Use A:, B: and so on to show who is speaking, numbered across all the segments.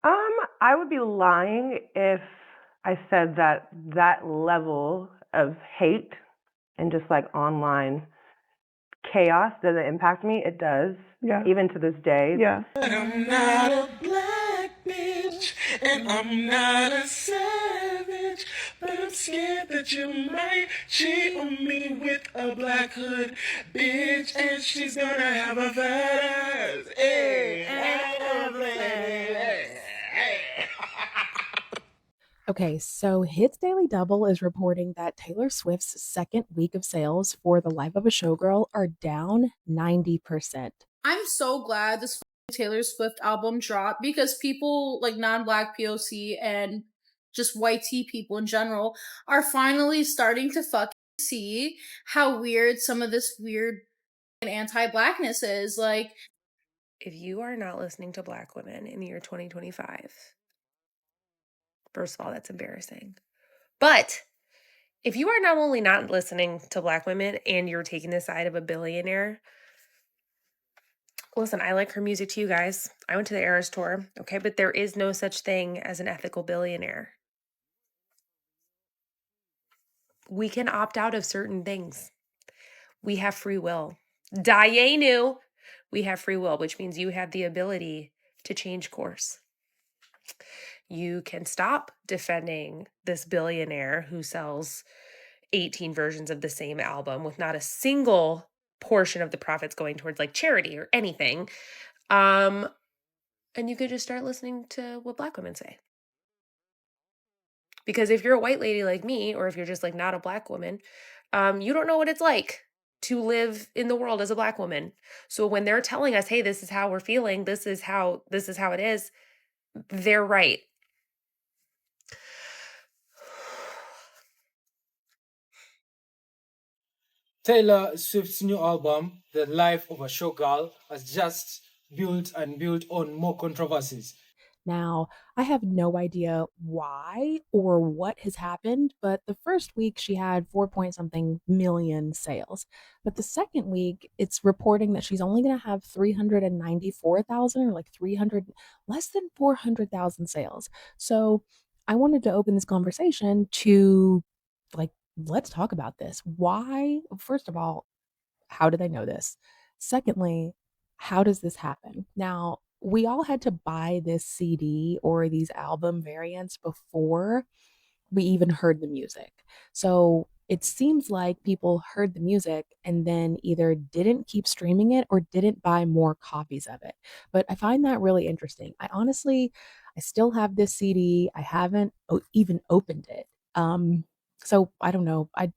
A: I would be lying if I said that that level of hate and just like online chaos doesn't impact me. It does.
B: Yeah.
A: Even to this day.
B: Yeah.
C: But I'm not a black bitch, and I'm not a savage. But I'm scared that you might cheat on me with a black hood bitch, and she's gonna have a fat ass. Hey, hey.
D: Okay, so Hits Daily Double is reporting that Taylor Swift's second week of sales for The Life of a Showgirl are down 90%.
E: I'm so glad this Taylor Swift album dropped because people like non-black POC and just white tea people in general are finally starting to fucking see how weird some of this weird anti-blackness is. Like,
F: if you are not listening to Black women in the year 2025, first of all, that's embarrassing. But if you are not only not listening to Black women and you're taking the side of a billionaire, listen, I like her music too, guys. I went to the Eras tour, okay? But there is no such thing as an ethical billionaire. We can opt out of certain things. We have free will. Dayenu, we have free will, which means you have the ability to change course. You can stop defending this billionaire who sells 18 versions of the same album with not a single portion of the profits going towards like charity or anything. And you could just start listening to what Black women say. Because if you're a white lady like me, or if you're just like not a Black woman, you don't know what it's like to live in the world as a Black woman. So when they're telling us, hey, this is how we're feeling, this is how it is, they're right.
G: Taylor Swift's new album, The Life of a Showgirl, has just built and built on more controversies.
D: Now, I have no idea why or what has happened, but the first week she had 4 point something million sales. But the second week, it's reporting that she's only going to have 394,000 or like 300, less than 400,000 sales. So I wanted to open this conversation to like, let's talk about this. Why, first of all, how do they know this? Secondly, how does this happen? Now, we all had to buy this CD or these album variants before we even heard the music. So it seems like people heard the music and then either didn't keep streaming it or didn't buy more copies of it. But I find that really interesting. I still have this CD. I haven't even opened it. So I don't know. I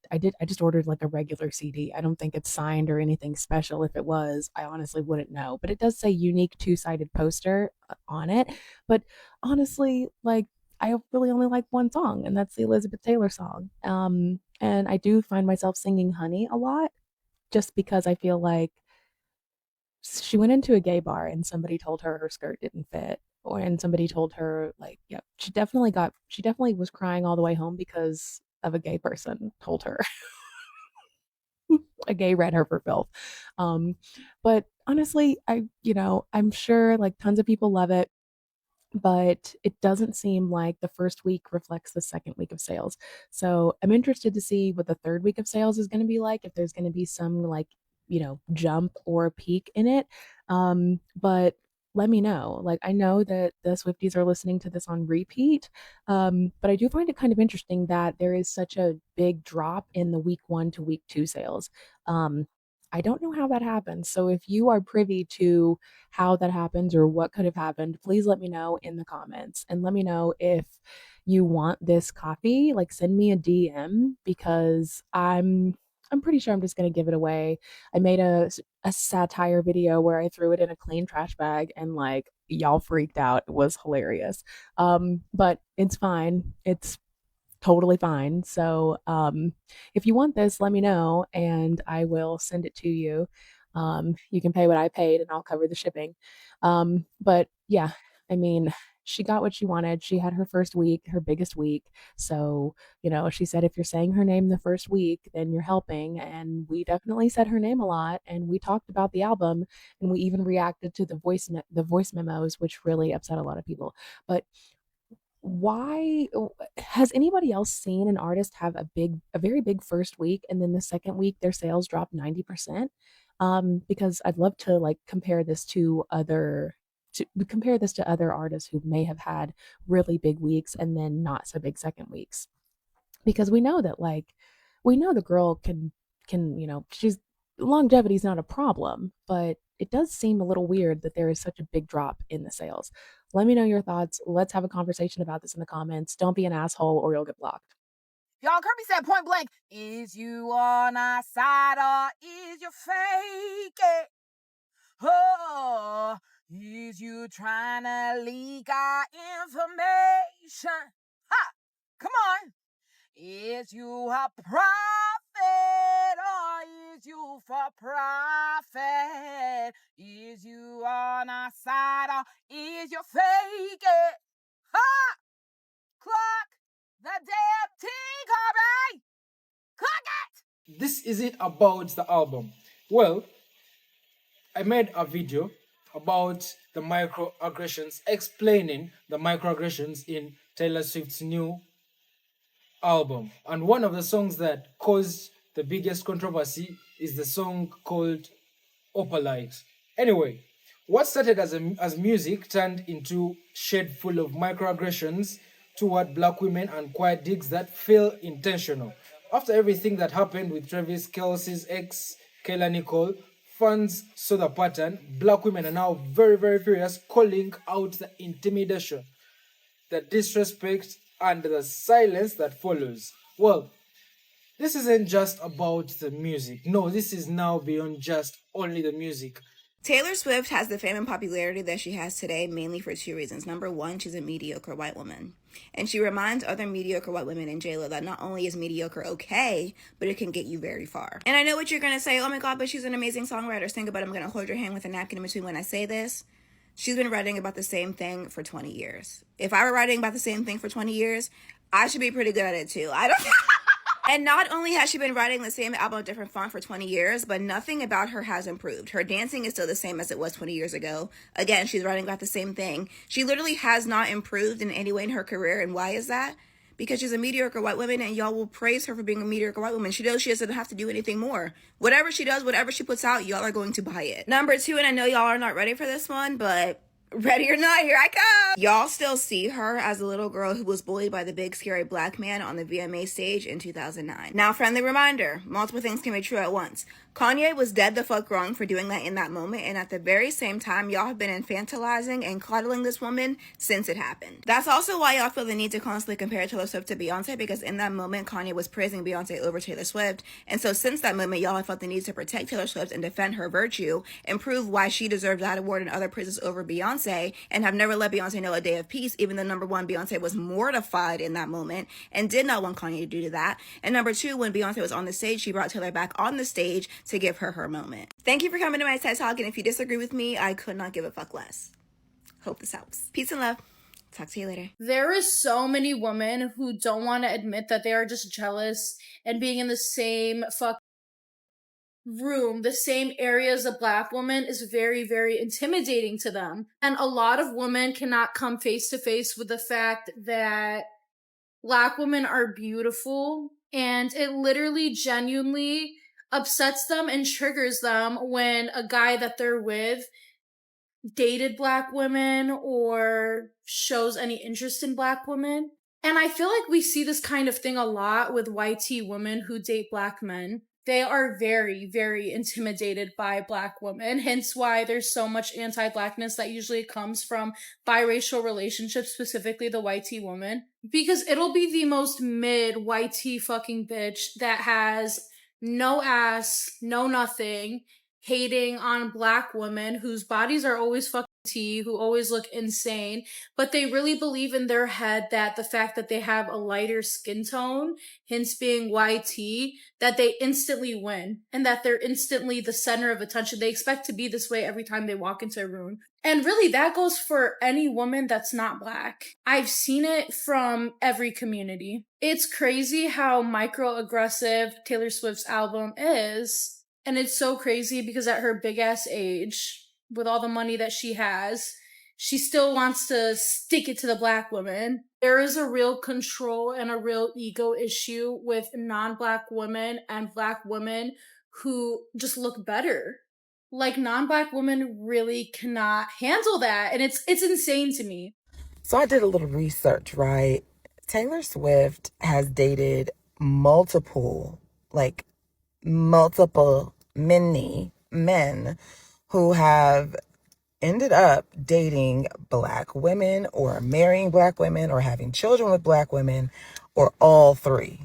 D: just ordered like a regular CD. I don't think it's signed or anything special. If it was, I honestly wouldn't know. But it does say unique two-sided poster on it. But honestly, like I really only like one song, and that's the Elizabeth Taylor song. And I do find myself singing Honey a lot just because I feel like she went into a gay bar and somebody told her her skirt didn't fit. Or and somebody told her like, yeah, she definitely was crying all the way home because of a gay person told her. A gay read her for filth. Um, but honestly, I'm sure like tons of people love it, but it doesn't seem like the first week reflects the second week of sales. So I'm interested to see what the third week of sales is going to be like, if there's going to be some like, jump or peak in it. But let me know. Like, I know that the Swifties are listening to this on repeat, but I do find it kind of interesting that there is such a big drop in the week one to week two sales. Um, I don't know how that happens. So if you are privy to how that happens or what could have happened, please let me know in the comments and let me know if you want this copy. Like send me a DM because I'm pretty sure I'm just going to give it away. I made a satire video where I threw it in a clean trash bag and like y'all freaked out. It was hilarious. But it's fine. It's totally fine. So if you want this, let me know and I will send it to you. You can pay what I paid and I'll cover the shipping. But yeah, I mean, she got what she wanted. She had her first week, her biggest week. So, she said if you're saying her name the first week, then you're helping. And we definitely said her name a lot. And we talked about the album, and we even reacted to the voice memos, which really upset a lot of people. But why has anybody else seen an artist have a very big first week, and then the second week their sales drop 90%? Because I'd love to like compare this to other artists who may have had really big weeks and then not so big second weeks, because we know the girl can she's longevity is not a problem, but it does seem a little weird that there is such a big drop in the sales. Let me know your thoughts. Let's have a conversation about this in the comments. Don't be an asshole or you'll get blocked.
B: Y'all, Kirby said point blank, is you on our side or is you fake it? Oh, is you trying to leak our information? Ha! Come on. Is you a prophet or is you for profit? Is you on our side or is you fake it? Ha! Clock the damn T, Kirby! Clock it!
G: This isn't about the album. Well, I made a video about the microaggressions, explaining the microaggressions in Taylor Swift's new album. And one of the songs that caused the biggest controversy is the song called Opalite. Anyway, what started as music turned into shade full of microaggressions toward black women and quiet digs that feel intentional. After everything that happened with Travis Kelce's ex, Kayla Nicole, fans saw the pattern. Black women are now very, very furious, calling out the intimidation, the disrespect, and the silence that follows. Well, this isn't just about the music. No, this is now beyond just only the music.
B: Taylor Swift has the fame and popularity that she has today mainly for two reasons. Number one, she's a mediocre white woman. And she reminds other mediocre white women in J-Lo that not only is mediocre okay, but it can get you very far. And I know what you're going to say, oh my God, but she's an amazing songwriter. Think about it, I'm going to hold your hand with a napkin in between when I say this. She's been writing about the same thing for 20 years. If I were writing about the same thing for 20 years, I should be pretty good at it too. I don't And not only has she been writing the same album with different font for 20 years, but nothing about her has improved. Her dancing is still the same as it was 20 years ago. Again, she's writing about the same thing. She literally has not improved in any way in her career. And why is that? Because she's a mediocre white woman, and y'all will praise her for being a mediocre white woman. She knows she doesn't have to do anything more. Whatever she does, whatever she puts out, y'all are going to buy it. Number two, and I know y'all are not ready for this one, but ready or not, here I come. Y'all still see her as a little girl who was bullied by the big scary black man on the VMA stage in 2009. Now, friendly reminder, multiple things can be true at once. Kanye was dead the fuck wrong for doing that in that moment, and at the very same time, y'all have been infantilizing and coddling this woman since it happened. That's also why y'all feel the need to constantly compare Taylor Swift to Beyonce, because in that moment, Kanye was praising Beyonce over Taylor Swift, and so since that moment, y'all have felt the need to protect Taylor Swift and defend her virtue and prove why she deserved that award and other praises over Beyonce, and have never let Beyonce know a day of peace, even though number one, Beyonce was mortified in that moment and did not want Kanye to do that, and number two, when Beyonce was on the stage, she brought Taylor back on the stage to give her her moment. Thank you for coming to my TED Talk, and if you disagree with me, I could not give a fuck less. Hope this helps. Peace and love. Talk to you later.
E: There is so many women who don't want to admit that they are just jealous, and being in the same room, the same area as a black woman is very, very intimidating to them. And a lot of women cannot come face to face with the fact that black women are beautiful, and it literally genuinely upsets them and triggers them when a guy that they're with dated black women or shows any interest in black women. And I feel like we see this kind of thing a lot with YT women who date black men. They are very, very intimidated by black women, hence why there's so much anti-blackness that usually comes from biracial relationships, specifically the YT woman. Because it'll be the most mid YT fucking bitch that has no ass, no nothing, hating on black women whose bodies are always fucking T, who always look insane, but they really believe in their head that the fact that they have a lighter skin tone, hence being YT, that they instantly win and that they're instantly the center of attention. They expect to be this way every time they walk into a room. And really, that goes for any woman that's not Black. I've seen it from every community. It's crazy how microaggressive Taylor Swift's album is. And it's so crazy because at her big ass age, with all the money that she has, she still wants to stick it to the Black women. There is a real control and a real ego issue with non-Black women and Black women who just look better. Like, non-Black women really cannot handle that, and it's insane to me.
H: So I did a little research, right? Taylor Swift has dated multiple many men who have ended up dating Black women or marrying Black women or having children with Black women or all three.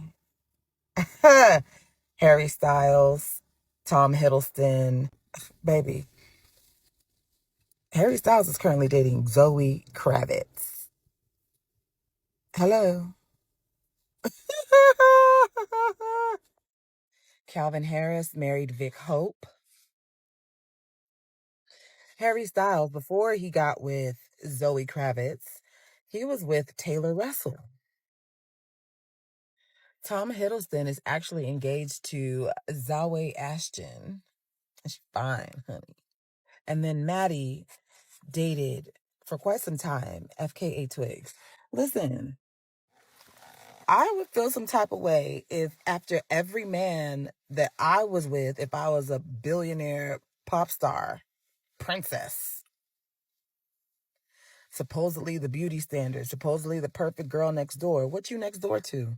H: Harry Styles, Tom Hiddleston, baby. Harry Styles is currently dating Zoe Kravitz. Hello. Calvin Harris married Vic Hope. Harry Styles, before he got with Zoe Kravitz, he was with Taylor Russell. Tom Hiddleston is actually engaged to Zawe Ashton. She's fine, honey. And then Maddie dated for quite some time FKA Twigs. Listen, I would feel some type of way if after every man that I was with, if I was a billionaire pop star princess, supposedly the beauty standard, supposedly the perfect girl next door. What you next door to?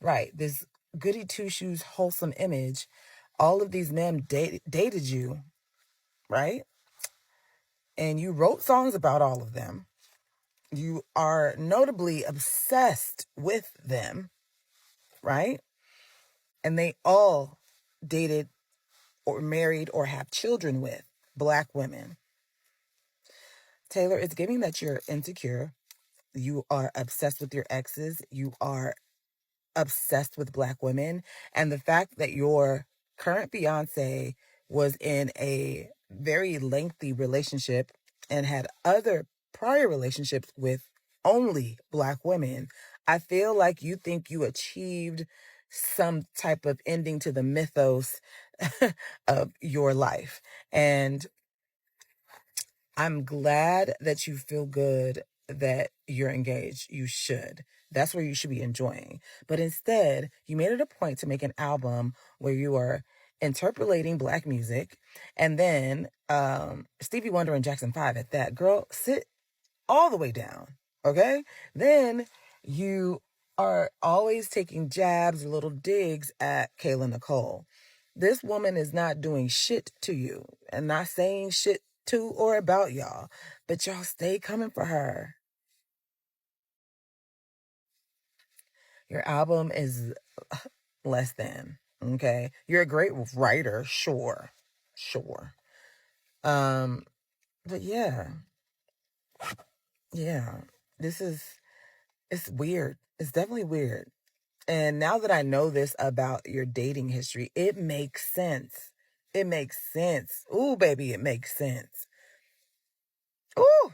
H: Right, this goody two-shoes wholesome image. All of these men dated you, right? And you wrote songs about all of them. You are notably obsessed with them, right? And they all dated or married or have children with Black women. Taylor, it's giving that you're insecure. You are obsessed with your exes. You are obsessed with Black women. And the fact that your current fiance was in a very lengthy relationship and had other prior relationships with only Black women, I feel like you think you achieved some type of ending to the mythos of your life. And I'm glad that you feel good that you're engaged. You should. That's where you should be enjoying. But instead, you made it a point to make an album where you are interpolating Black music. And then Stevie Wonder and Jackson 5 at that. Girl, sit all the way down. Okay? Then you are always taking jabs, little digs at Kayla Nicole. This woman is not doing shit to you and not saying shit to or about y'all, but y'all stay coming for her. Your album is less than, okay? You're a great writer, sure. But yeah, it's weird. It's definitely weird. And now that I know this about your dating history, it makes sense. It makes sense. Ooh, baby, it makes sense. Ooh.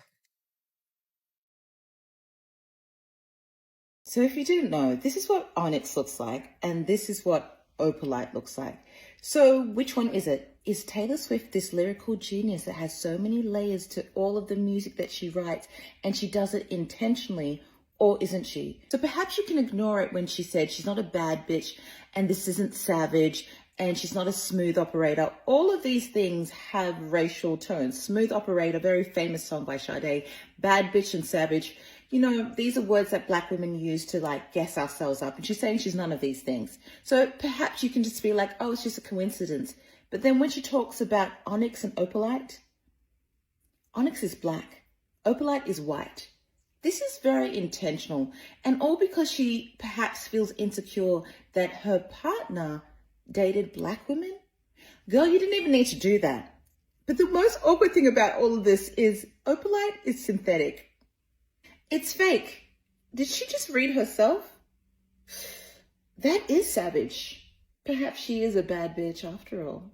I: So if you didn't know, this is what onyx looks like, and this is what opalite looks like. So which one is it? Is Taylor Swift this lyrical genius that has so many layers to all of the music that she writes, and she does it intentionally, or isn't she? So perhaps you can ignore it when she said she's not a bad bitch, and this isn't savage, and she's not a smooth operator. All of these things have racial tones. Smooth operator, very famous song by Sade. Bad bitch and savage. You know, these are words that Black women use to like guess ourselves up. And she's saying she's none of these things. So perhaps you can just be like, oh, it's just a coincidence. But then when she talks about onyx and opalite, onyx is black. Opalite is white. This is very intentional. And all because she perhaps feels insecure that her partner dated Black women. Girl, you didn't even need to do that. But the most awkward thing about all of this is opalite is synthetic. It's fake. Did she just read herself? That is savage. Perhaps she is a bad bitch after all.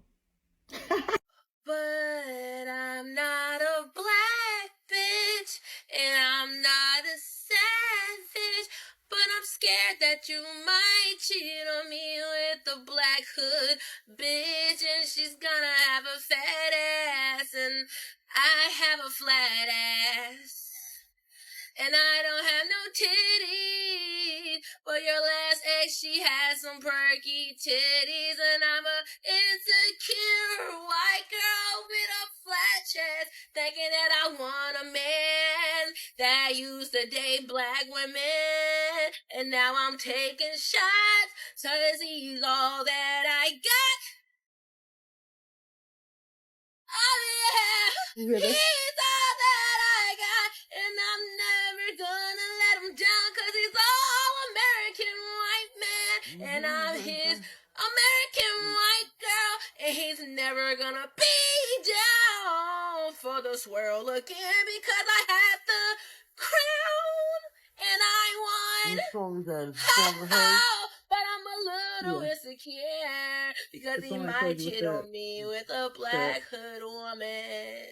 E: But I
F: I'm not a black bitch, and I'm not a savage, but I'm scared that you might cheat on me with a black hood bitch, and she's gonna have a fat ass, and I have a flat ass. And I don't have no titties, but your last ex, she has some perky titties, and I'm a insecure white girl with a flat chest, thinking that I want a man that used to date black women, and now I'm taking shots, 'cause he's all that I got. Oh yeah, he's all that I got, and I'm never gonna let him down, 'cause he's all American white man, and I'm his American white girl, and he's never gonna be down for this world again, because I had the crown, and I won. But I'm a little insecure, because he might cheat on me with a black hood woman.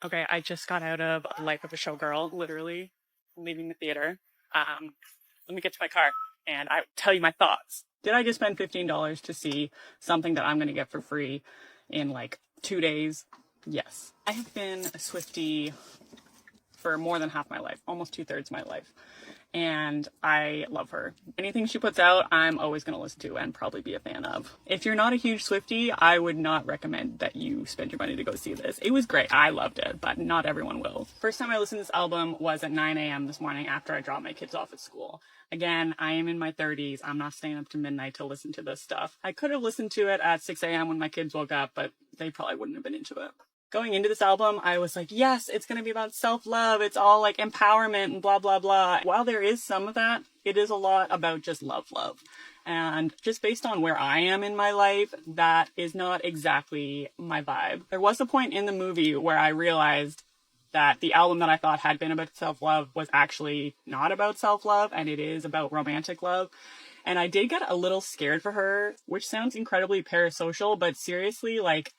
J: Okay, I just got out of Life of a Showgirl, literally leaving the theater. Let me get to my car and I'll tell you my thoughts. Did I just spend $15 to see something that I'm going to get for free in like 2 days? Yes. I have been a Swiftie for more than half my life, almost 2/3 my life. And I love her. Anything she puts out, I'm always going to listen to and probably be a fan of. If you're not a huge Swiftie, I would not recommend that you spend your money to go see this. It was great. I loved it, but not everyone will. First time I listened to this album was at 9 a.m. this morning after I dropped my kids off at school. Again, I am in my 30s. I'm not staying up to midnight to listen to this stuff. I could have listened to it at 6 a.m. when my kids woke up, but they probably wouldn't have been into it. Going into this album, I was like, yes, it's going to be about self-love. It's all like empowerment and blah, blah, blah. While there is some of that, it is a lot about just love. And just based on where I am in my life, that is not exactly my vibe. There was a point in the movie where I realized that the album that I thought had been about self-love was actually not about self-love, and it is about romantic love. And I did get a little scared for her, which sounds incredibly parasocial, but seriously, like,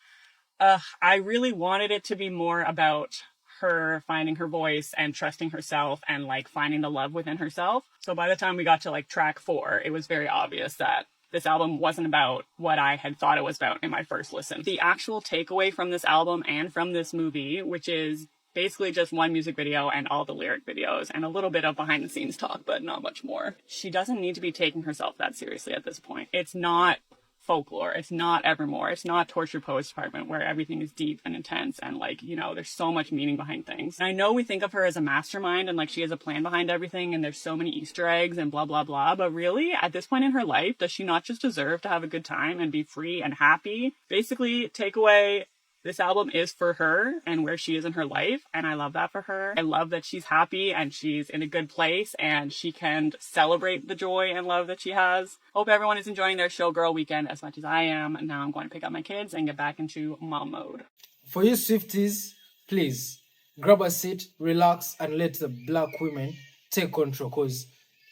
J: I really wanted it to be more about her finding her voice and trusting herself and like finding the love within herself. So by the time we got to like track 4, it was very obvious that this album wasn't about what I had thought it was about in my first listen. The actual takeaway from this album and from this movie, which is basically just one music video and all the lyric videos and a little bit of behind the scenes talk, but not much more. She doesn't need to be taking herself that seriously at this point. It's not folklore. It's not Evermore. It's not Torture Poets Department, where everything is deep and intense and like, you know, there's so much meaning behind things. And I know we think of her as a mastermind and like she has a plan behind everything and there's so many Easter eggs and blah, blah, blah. But really, at this point in her life, does she not just deserve to have a good time and be free and happy? Basically, takeaway, this album is for her and where she is in her life, and I love that for her. I love that she's happy and she's in a good place and she can celebrate the joy and love that she has. Hope everyone is enjoying their showgirl weekend as much as I am. Now I'm going to pick up my kids and get back into mom mode.
G: For you Swifties, please grab a seat, relax, and let the black women take control, because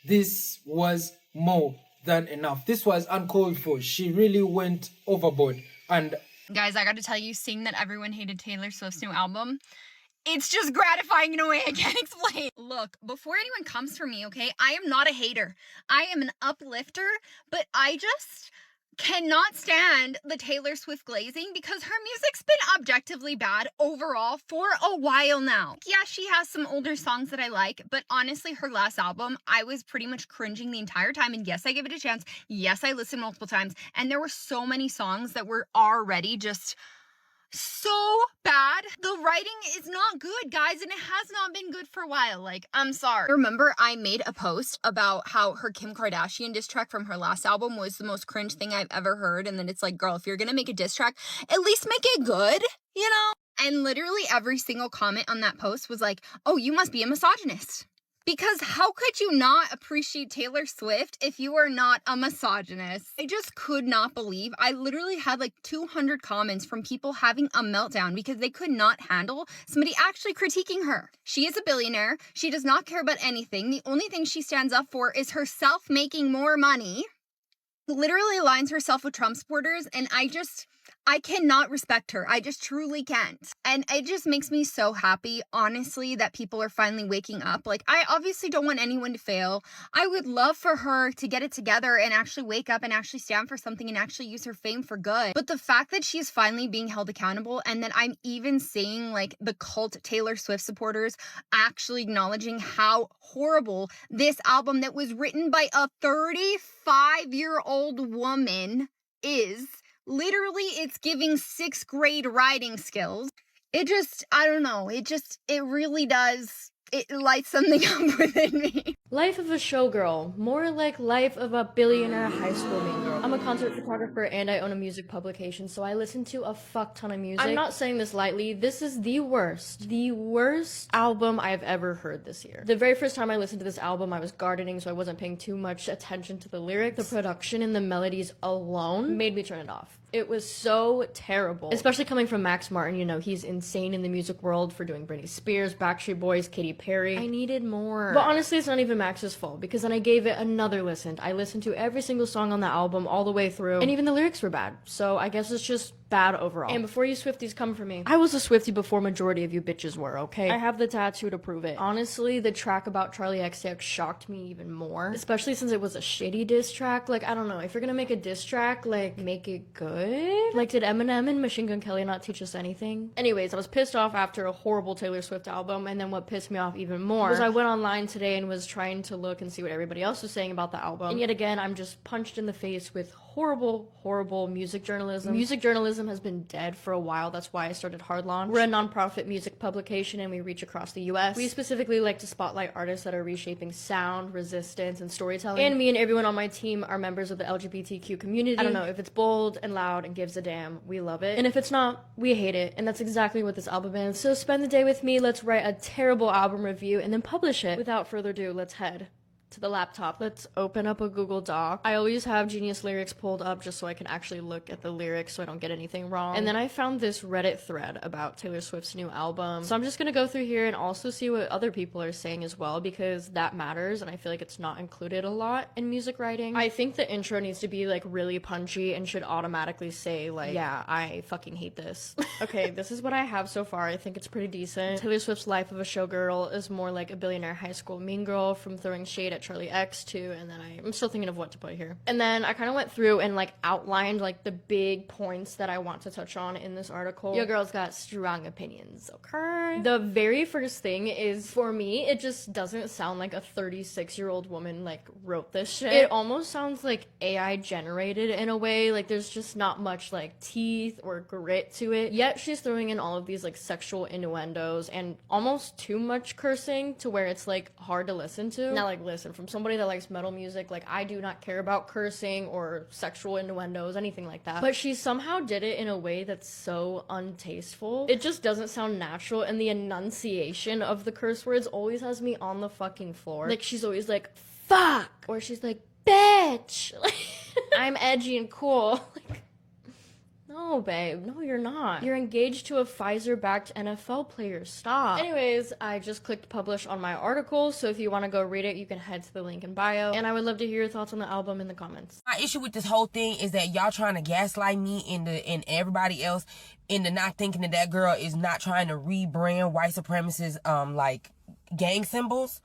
G: this was more than enough. This was uncalled for. She really went overboard. And
K: guys, I gotta tell you, seeing that everyone hated Taylor Swift's new album, it's just gratifying in a way I can't explain. Look, before anyone comes for me, okay, I am not a hater. I am an uplifter, but I just cannot stand the Taylor Swift glazing because her music's been objectively bad overall for a while now. Yeah, she has some older songs that I like, but honestly, her last album, I was pretty much cringing the entire time, and yes, I give it a chance. Yes, I listened multiple times, and there were so many songs that were already just so bad. The writing is not good, guys, and it has not been good for a while. Like, I'm sorry. Remember, I made a post about how her Kim Kardashian diss track from her last album was the most cringe thing I've ever heard, and then it's like, girl, if you're gonna make a diss track, at least make it good, you know? And literally every single comment on that post was like, oh, you must be a misogynist. Because how could you not appreciate Taylor Swift if you are not a misogynist? I just could not believe. I literally had like 200 comments from people having a meltdown because they could not handle somebody actually critiquing her. She is a billionaire. She does not care about anything. The only thing she stands up for is herself making more money. Literally aligns herself with Trump supporters, and I I cannot respect her. I just truly can't. And it just makes me so happy, honestly, that people are finally waking up. Like, I obviously don't want anyone to fail. I would love for her to get it together and actually wake up and actually stand for something and actually use her fame for good. But the fact that she's finally being held accountable, and then I'm even seeing like the cult Taylor Swift supporters actually acknowledging how horrible this album that was written by a 35-year-old woman is. Literally, it's giving 6th grade writing skills. It just, I don't know, it really does, it lights something up within me.
L: Life of a showgirl, more like life of a billionaire high school mean girl. I'm a concert photographer and I own a music publication, so I listen to a fuck ton of music. I'm not saying this lightly, this is the worst album I've ever heard this year. The very first time I listened to this album, I was gardening, so I wasn't paying too much attention to the lyrics. The production and the melodies alone made me turn it off. It was so terrible. Especially coming from Max Martin, you know, he's insane in the music world for doing Britney Spears, Backstreet Boys, Katy Perry. I needed more. But honestly, it's not even Max's fault, because then I gave it another listen. I listened to every single song on the album all the way through, and even the lyrics were bad. So I guess it's just bad overall. And before you Swifties come for me, I was a Swiftie before majority of you bitches were, okay? I have the tattoo to prove it. Honestly, the track about Charlie XCX shocked me even more, especially since it was a shitty diss track. Like, I don't know, if you're gonna make a diss track, like, make it good? Like, did Eminem and Machine Gun Kelly not teach us anything? Anyways, I was pissed off after a horrible Taylor Swift album, and then what pissed me off even more was I went online today and was trying to look and see what everybody else was saying about the album, and yet again, I'm just punched in the face with horrible music journalism. Music journalism has been dead for a while. That's why I started Hard Launch. We're a non-profit music publication and we reach across the US. We specifically like to spotlight artists that are reshaping sound, resistance, and storytelling. And me and everyone on my team are members of the LGBTQ community. I don't know, if it's bold and loud and gives a damn, we love it. And if it's not, we hate it. And that's exactly what this album is. So spend the day with me, let's write a terrible album review and then publish it. Without further ado, let's head to the laptop. Let's open up a Google Doc. I always have Genius Lyrics pulled up just so I can actually look at the lyrics so I don't get anything wrong. And then I found this Reddit thread about Taylor Swift's new album. So I'm just gonna go through here and also see what other people are saying as well, because that matters and I feel like it's not included a lot in music writing. I think the intro needs to be like really punchy and should automatically say like, yeah, I fucking hate this. Okay, this is what I have so far. I think it's pretty decent. Taylor Swift's Life of a Showgirl is more like a billionaire high school mean girl from throwing shade at Charlie X too, and then I'm still thinking of what to put here. And then I kind of went through and like outlined like the big points that I want to touch on in this article. Your girl's got strong opinions, okay? The very first thing is, for me, it just doesn't sound like a 36-year-old woman like wrote this shit. It almost sounds like AI generated in a way. Like there's just not much like teeth or grit to it, yet she's throwing in all of these like sexual innuendos and almost too much cursing to where it's like hard to listen to. Now like listen, from somebody that likes metal music, like I do not care about cursing or sexual innuendos, anything like that, but she somehow did it in a way that's so untasteful. It just doesn't sound natural, and the enunciation of the curse words always has me on the fucking floor. Like she's always like fuck, or she's like bitch. I'm edgy and cool. Like, no, babe. No, you're not. You're engaged to a Pfizer-backed NFL player. Stop. Anyways, I just clicked publish on my article, so if you want to go read it, you can head to the link in bio. And I would love to hear your thoughts on the album in the comments.
M: My issue with this whole thing is that y'all trying to gaslight me and everybody else into not thinking that that girl is not trying to rebrand white supremacists, like gang symbols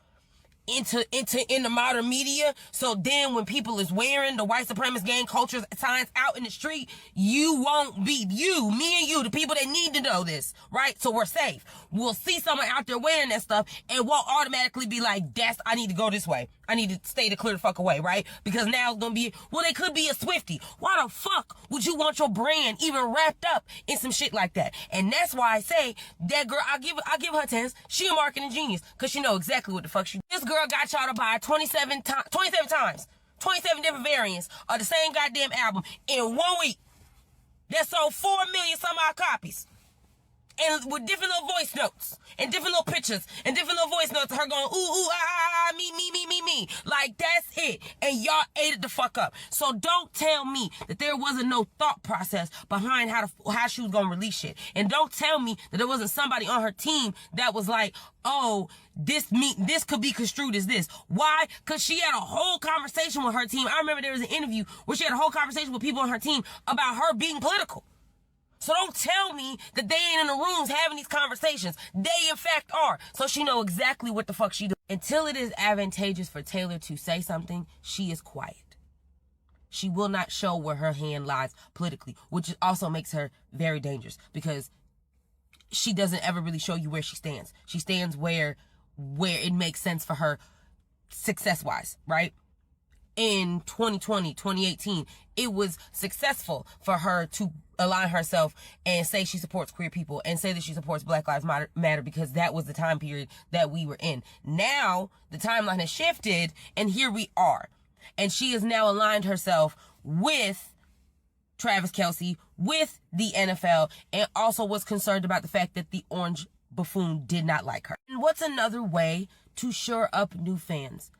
M: in the modern media. So then when people is wearing the white supremacist gang culture signs out in the street, you won't be, me and you, the people that need to know this, right? So we're safe. We'll see someone out there wearing that stuff and won't automatically be like, I need to go this way. I need to stay the clear the fuck away, right? Because now it's gonna be, well, they could be a Swiftie. Why the fuck would you want your brand even wrapped up in some shit like that? And that's why I say that girl, I'll give her 10s. She a marketing genius, cause she know exactly what the fuck this girl got y'all to buy 27 times, 27 different variants of the same goddamn album in 1 week. That sold 4 million some odd copies. And with different little voice notes, and different little pictures, and different little voice notes, her going, ooh, me. Like, that's it. And y'all ate it the fuck up. So don't tell me that there wasn't no thought process behind how she was gonna release shit. And don't tell me that there wasn't somebody on her team that was like, oh, this could be construed as this. Why? Because she had a whole conversation with her team. I remember there was an interview where she had a whole conversation with people on her team about her being political. So don't tell me that they ain't in the rooms having these conversations. They, in fact, are. So she know exactly what the fuck she do. Until it is advantageous for Taylor to say something, she is quiet. She will not show where her hand lies politically, which also makes her very dangerous because she doesn't ever really show you where she stands. She stands where it makes sense for her success-wise, right? In 2020, 2018, it was successful for her to align herself and say she supports queer people and say that she supports Black Lives Matter because that was the time period that we were in. Now, the timeline has shifted and here we are. And she has now aligned herself with Travis Kelce, with the NFL, and also was concerned about the fact that the orange buffoon did not like her. And what's another way to shore up new fans?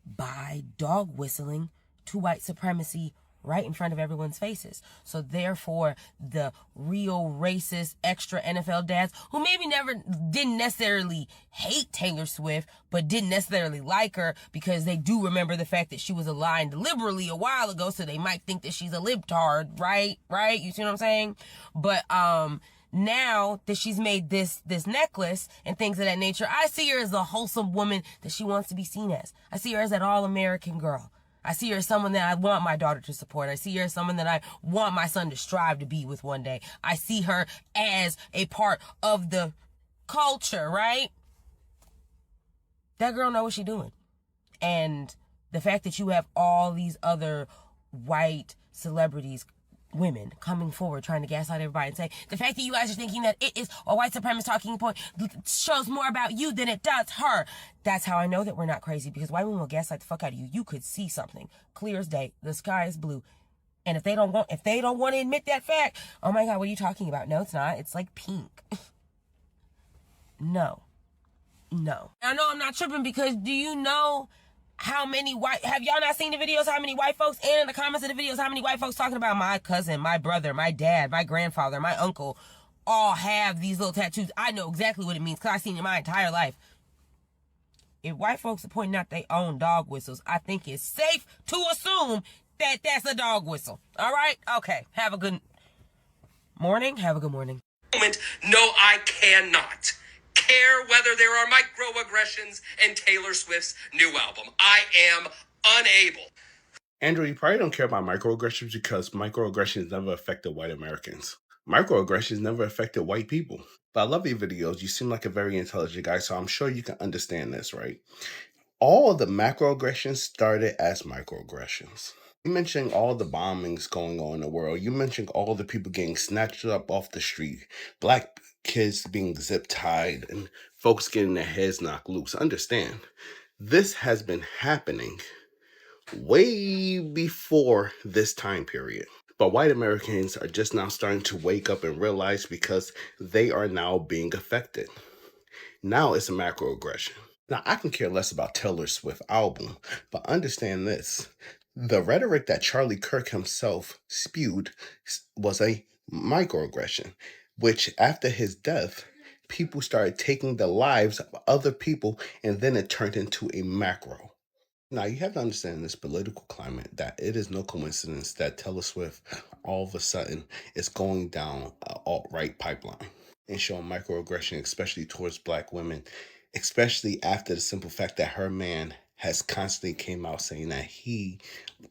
M: By dog whistling to white supremacy right in front of everyone's faces. So therefore, the real racist extra NFL dads who maybe didn't necessarily hate Taylor Swift, but didn't necessarily like her because they do remember the fact that she was aligned liberally a while ago, so they might think that she's a libtard, right? You see what I'm saying? But now that she's made this necklace and things of that nature, I see her as the wholesome woman that she wants to be seen as. I see her as that all-American girl. I see her as someone that I want my daughter to support. I see her as someone that I want my son to strive to be with one day. I see her as a part of the culture, right? That girl knows what she's doing. And the fact that you have all these other white celebrities, women coming forward trying to gaslight everybody and say the fact that you guys are thinking that it is a white supremacist talking point shows more about you than it does her. That's how I know that we're not crazy, because white women will gaslight the fuck out of you. You could see something clear as day. The sky is blue. And if they don't want to admit that fact, oh my God, what are you talking about? No, it's not. It's like pink. No. I know I'm not tripping, because do you know how many have y'all not seen the videos, how many white folks, and in the comments of the videos, how many white folks talking about my cousin, my brother, my dad, my grandfather, my uncle, all have these little tattoos. I know exactly what it means because I've seen it my entire life. If white folks are pointing out their own dog whistles, I think it's safe to assume that that's a dog whistle. All right? Okay. Have a good morning.
N: No, I cannot care whether there are microaggressions in Taylor Swift's new album. I am unable.
C: Andrew, you probably don't care about microaggressions because microaggressions never affected white Americans. Microaggressions never affected white people. But I love your videos. You seem like a very intelligent guy, so I'm sure you can understand this, right? All of the macroaggressions started as microaggressions. You mentioned all the bombings going on in the world. You mentioned all the people getting snatched up off the street, black kids being zip tied, and folks getting their heads knocked loose. Understand, this has been happening way before this time period. But white Americans are just now starting to wake up and realize, because they are now being affected. Now it's a macroaggression. Now, I can care less about Taylor Swift album, but understand this. The rhetoric that Charlie Kirk himself spewed was a microaggression, which after his death, people started taking the lives of other people, and then it turned into a macro. Now, you have to understand in this political climate that it is no coincidence that Taylor Swift all of a sudden is going down an alt-right pipeline and showing microaggression, especially towards black women, especially after the simple fact that her man has constantly came out saying that he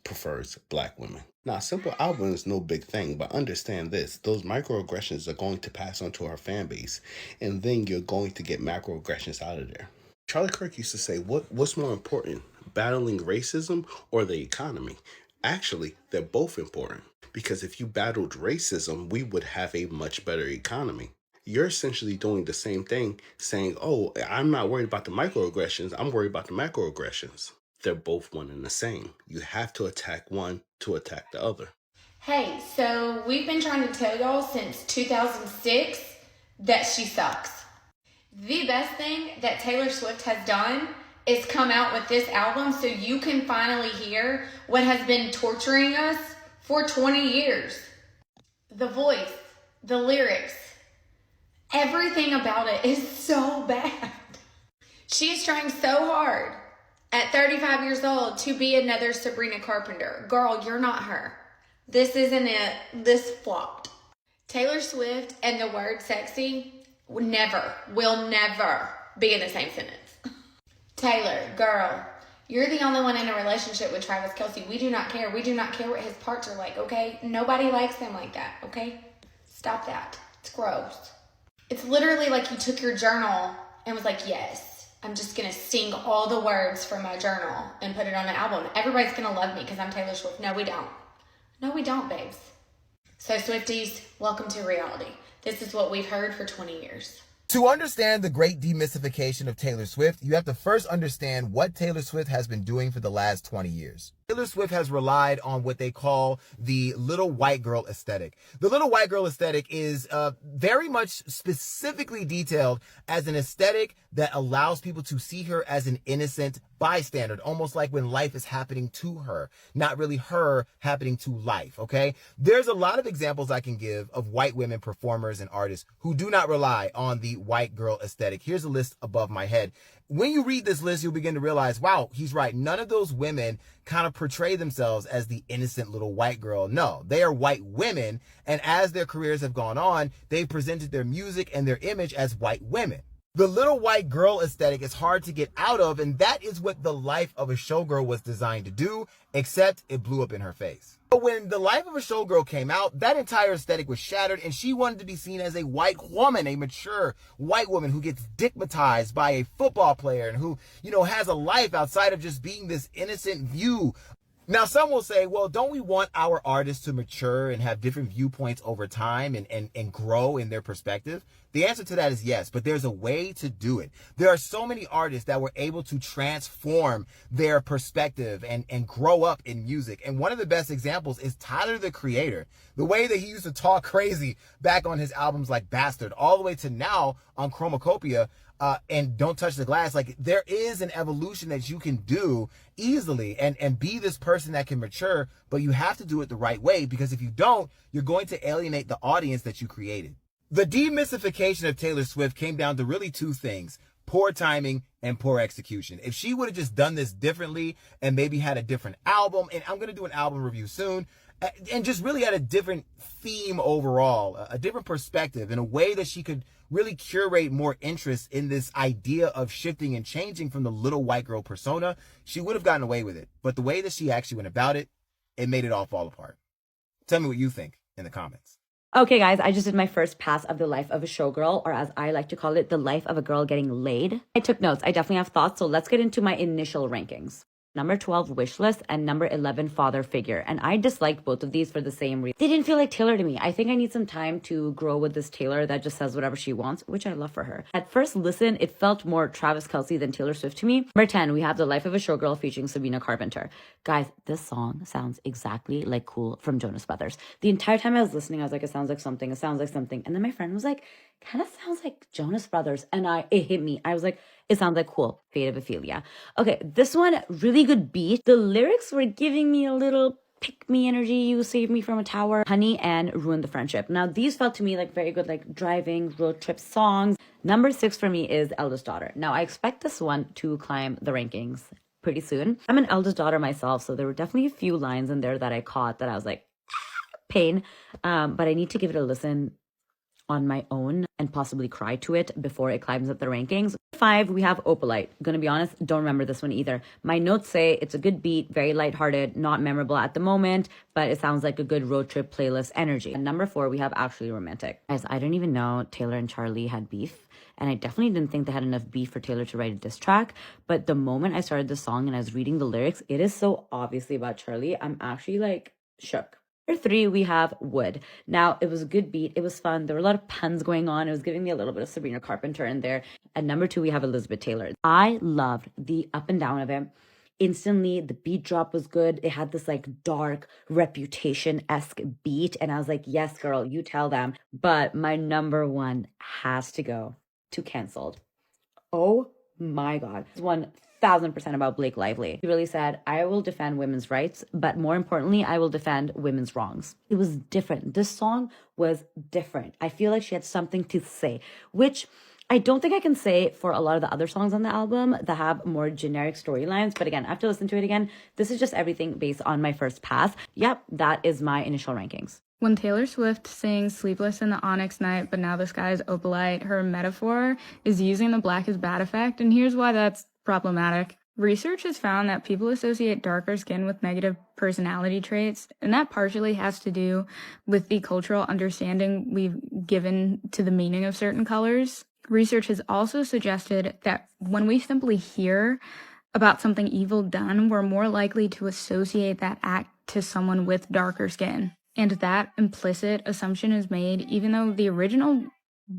C: prefers black women. Now, a simple album is no big thing, but understand this. Those microaggressions are going to pass on to our fan base, and then you're going to get macroaggressions out of there. Charlie Kirk used to say, what's more important, battling racism or the economy? Actually, they're both important, because if you battled racism, we would have a much better economy. You're essentially doing the same thing, saying, oh, I'm not worried about the microaggressions, I'm worried about the macroaggressions. They're both one and the same. You have to attack one to attack the other.
O: Hey, so we've been trying to tell y'all since 2006 that she sucks. The best thing that Taylor Swift has done is come out with this album so you can finally hear what has been torturing us for 20 years. The voice, the lyrics, everything about it is so bad. She is trying so hard at 35 years old to be another Sabrina Carpenter. Girl, you're not her. This isn't it. This flopped. Taylor Swift and the word sexy will never be in the same sentence. Taylor, girl, you're the only one in a relationship with Travis Kelce. We do not care. We do not care what his parts are like, okay? Nobody likes him like that, okay? Stop that. It's gross. It's literally like you took your journal and was like, yes, I'm just going to sing all the words from my journal and put it on an album. Everybody's going to love me because I'm Taylor Swift. No, we don't. No, we don't, babes. So Swifties, welcome to reality. This is what we've heard for 20 years.
P: To understand the great demystification of Taylor Swift, you have to first understand what Taylor Swift has been doing for the last 20 years. Taylor Swift has relied on what they call the little white girl aesthetic. The little white girl aesthetic is very much specifically detailed as an aesthetic that allows people to see her as an innocent bystander, almost like when life is happening to her, not really her happening to life, okay? There's a lot of examples I can give of white women performers and artists who do not rely on the white girl aesthetic. Here's a list above my head. When you read this list, you'll begin to realize, wow, he's right. None of those women kind of portray themselves as the innocent little white girl. No, they are white women. And as their careers have gone on, they've presented their music and their image as white women. The little white girl aesthetic is hard to get out of, and that is what The Life of a Showgirl was designed to do, except it blew up in her face. But when The Life of a Showgirl came out, that entire aesthetic was shattered, and she wanted to be seen as a white woman, a mature white woman who gets dickmatized by a football player and who, has a life outside of just being this innocent view. Now, some will say, well, don't we want our artists to mature and have different viewpoints over time and grow in their perspective? The answer to that is yes, but there's a way to do it. There are so many artists that were able to transform their perspective and grow up in music. And one of the best examples is Tyler, the Creator. The way that he used to talk crazy back on his albums like Bastard, all the way to now on Chromacopia, and Don't Touch the Glass. Like, there is an evolution that you can do easily and be this person that can mature, but you have to do it the right way, because if you don't, you're going to alienate the audience that you created. The demystification of Taylor Swift came down to really two things: poor timing and poor execution. If she would have just done this differently and maybe had a different album, and I'm going to do an album review soon, and just really had a different theme overall, a different perspective, in a way that she could really curate more interest in this idea of shifting and changing from the little white girl persona, she would have gotten away with it. But the way that she actually went about it, it made it all fall apart. Tell me what you think in the comments.
Q: Okay, guys, I just did my first pass of The Life of a Showgirl, or as I like to call it, The Life of a Girl Getting Laid. I took notes. I definitely have thoughts, so let's get into my initial rankings. Number 12, Wishlist, and number 11, Father Figure. And I disliked both of these for the same reason. They didn't feel like Taylor to me. I think I need some time to grow with this Taylor that just says whatever she wants, which I love for her. At first listen, it felt more Travis Kelce than Taylor Swift to me. Number 10, we have The Life of a Showgirl featuring Sabrina Carpenter. Guys, this song sounds exactly like Cool from Jonas Brothers. The entire time I was listening, I was like, it sounds like something, it sounds like something. And then my friend was like, kind of sounds like Jonas Brothers. And it hit me. I was like, it sounds like Cool, Fate of Ophelia. Okay, this one, really good beat. The lyrics were giving me a little pick me energy. You saved me from a tower, honey, and ruined the friendship. Now, these felt to me like very good, like driving road trip songs. Number 6 for me is Eldest Daughter. Now, I expect this one to climb the rankings pretty soon. I'm an eldest daughter myself, so there were definitely a few lines in there that I caught that I was like, pain. But I need to give it a listen on my own and possibly cry to it before it climbs up the rankings. 5, we have Opalite. Gonna be honest, don't remember this one either. My notes say it's a good beat, very lighthearted, not memorable at the moment, but it sounds like a good road trip playlist energy. And number 4, we have Actually Romantic. Guys, I didn't even know Taylor and Charlie had beef, and I definitely didn't think they had enough beef for Taylor to write a diss track, but the moment I started the song and I was reading the lyrics, it is so obviously about Charlie, I'm actually like shook. Number 3, we have Wood. Now, it was a good beat. It was fun. There were a lot of puns going on. It was giving me a little bit of Sabrina Carpenter in there. And number 2, we have Elizabeth Taylor. I loved the up and down of it. Instantly, the beat drop was good. It had this like dark Reputation-esque beat. And I was like, yes, girl, you tell them. But my number 1 has to go to Cancelled. Oh my God. It's 1000% about Blake Lively. He really said, I will defend women's rights, but more importantly, I will defend women's wrongs. It was different. This song was different. I feel like she had something to say, which I don't think I can say for a lot of the other songs on the album that have more generic storylines. But again, I have to listen to it again. This is just everything based on my first pass. Yep, that is my initial rankings.
R: When Taylor Swift sings Sleepless in the Onyx Night, but now the sky is opalite, her metaphor is using the black is bad effect, and here's why that's problematic. Research has found that people associate darker skin with negative personality traits, and that partially has to do with the cultural understanding we've given to the meaning of certain colors. Research has also suggested that when we simply hear about something evil done, we're more likely to associate that act to someone with darker skin. And that implicit assumption is made even though the original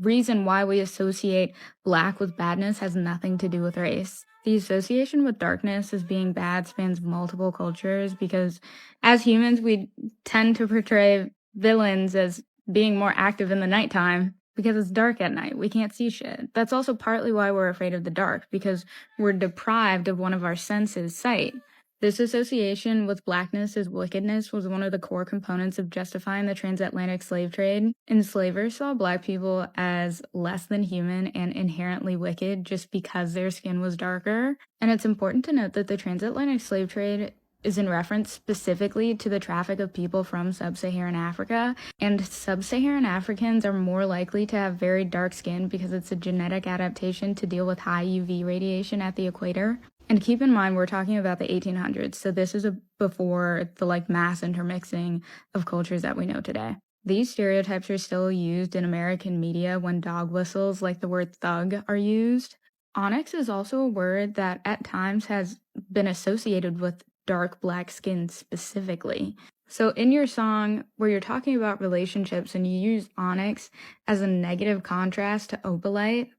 R: reason why we associate black with badness has nothing to do with race. The association with darkness as being bad spans multiple cultures because as humans, we tend to portray villains as being more active in the nighttime because it's dark at night. We can't see shit. That's also partly why we're afraid of the dark, because we're deprived of one of our senses, sight. This association with blackness as wickedness was one of the core components of justifying the transatlantic slave trade. Enslavers saw black people as less than human and inherently wicked just because their skin was darker. And it's important to note that the transatlantic slave trade is in reference specifically to the traffic of people from sub-Saharan Africa, and sub-Saharan Africans are more likely to have very dark skin because it's a genetic adaptation to deal with high UV radiation at the equator. And keep in mind, we're talking about the 1800s, so this is before the mass intermixing of cultures that we know today. These stereotypes are still used in American media when dog whistles like the word thug are used. Onyx is also a word that at times has been associated with dark black skin specifically. So in your song where you're talking about relationships and you use onyx as a negative contrast to opalite,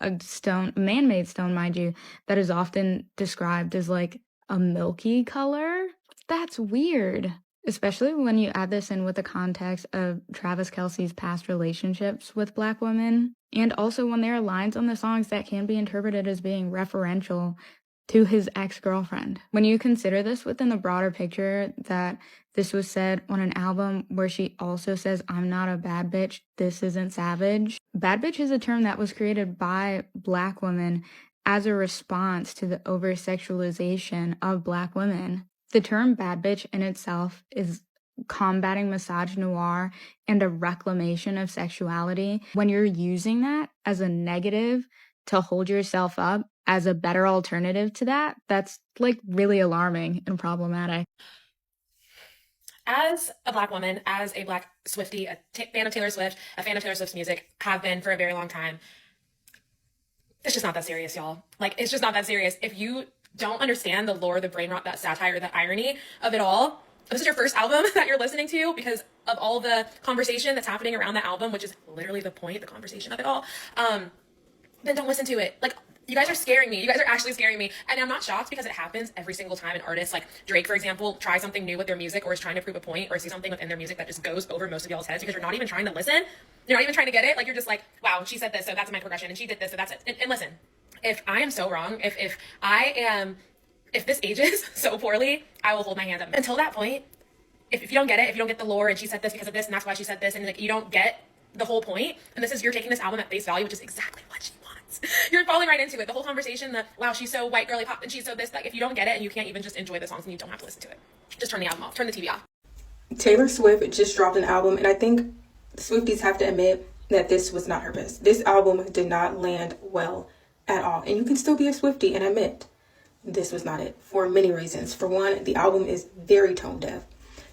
R: a stone, a man-made stone, mind you, that is often described as like a milky color, that's weird. Especially when you add this in with the context of Travis Kelce's past relationships with black women. And also when there are lines on the songs that can be interpreted as being referential to his ex-girlfriend. When you consider this within the broader picture that this was said on an album where she also says, "I'm not a bad bitch, this isn't savage." Bad bitch is a term that was created by black women as a response to the over-sexualization of black women. The term bad bitch in itself is combating misogynoir and a reclamation of sexuality. When you're using that as a negative to hold yourself up as a better alternative to that, that's really alarming and problematic.
S: As a black woman, as a black Swiftie, fan of Taylor Swift, a fan of Taylor Swift's music, have been for a very long time, it's just not that serious, y'all. It's just not that serious. If you don't understand the lore, the brain rot, that satire, the irony of it all, this is your first album that you're listening to because of all the conversation that's happening around the album, which is literally the point, the conversation of it all, then don't listen to it. You guys are scaring me. You guys are actually scaring me. And I'm not shocked because it happens every single time an artist like Drake, for example, tries something new with their music or is trying to prove a point or see something within their music that just goes over most of y'all's heads because you're not even trying to listen. You're not even trying to get it. You're just like, wow, she said this, so that's my progression. And she did this, so that's it. And listen, if I am so wrong, if this ages so poorly, I will hold my hand up. Until that point, if you don't get it, if you don't get the lore and she said this because of this and that's why she said this and you don't get the whole point, and you're taking this album at face value, which is exactly what she wants. You're falling right into it. The whole conversation, wow, she's so white girly pop and she's so this, if you don't get it and you can't even just enjoy the songs and you don't have to listen to it, just turn the album off, turn the TV off.
T: Taylor Swift just dropped an album, and I think Swifties have to admit that this was not her best. This album did not land well at all, and you can still be a Swiftie and admit this was not it for many reasons. For one, the album is very tone deaf,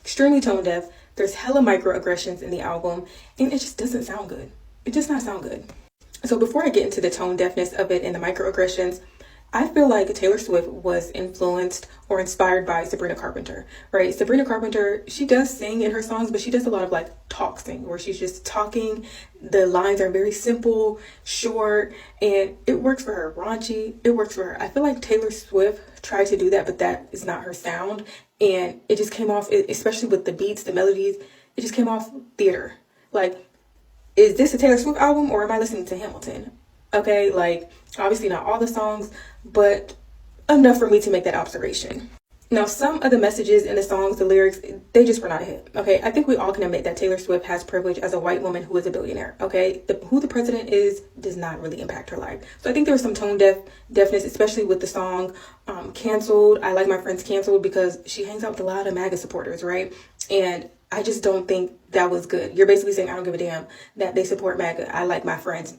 T: extremely tone deaf. There's hella microaggressions in the album, and it just doesn't sound good. It does not sound good. So before I get into the tone deafness of it and the microaggressions, I feel like Taylor Swift was influenced or inspired by Sabrina Carpenter, right? Sabrina Carpenter, she does sing in her songs, but she does a lot of talk sing where she's just talking. The lines are very simple, short, and it works for her. Raunchy, it works for her. I feel like Taylor Swift tried to do that, but that is not her sound. And it just came off, especially with the beats, the melodies, it just came off theater. Is this a Taylor Swift album or am I listening to Hamilton? Okay, obviously not all the songs, but enough for me to make that observation. Now, some of the messages in the songs, the lyrics, they just were not a hit. Okay, I think we all can admit that Taylor Swift has privilege as a white woman who is a billionaire. Okay, who the president is does not really impact her life. So I think there was some tone deafness, especially with the song Canceled. I Like My Friends Canceled because she hangs out with a lot of MAGA supporters, right? And I just don't think that was good. You're basically saying I don't give a damn that they support MAGA. I like my friends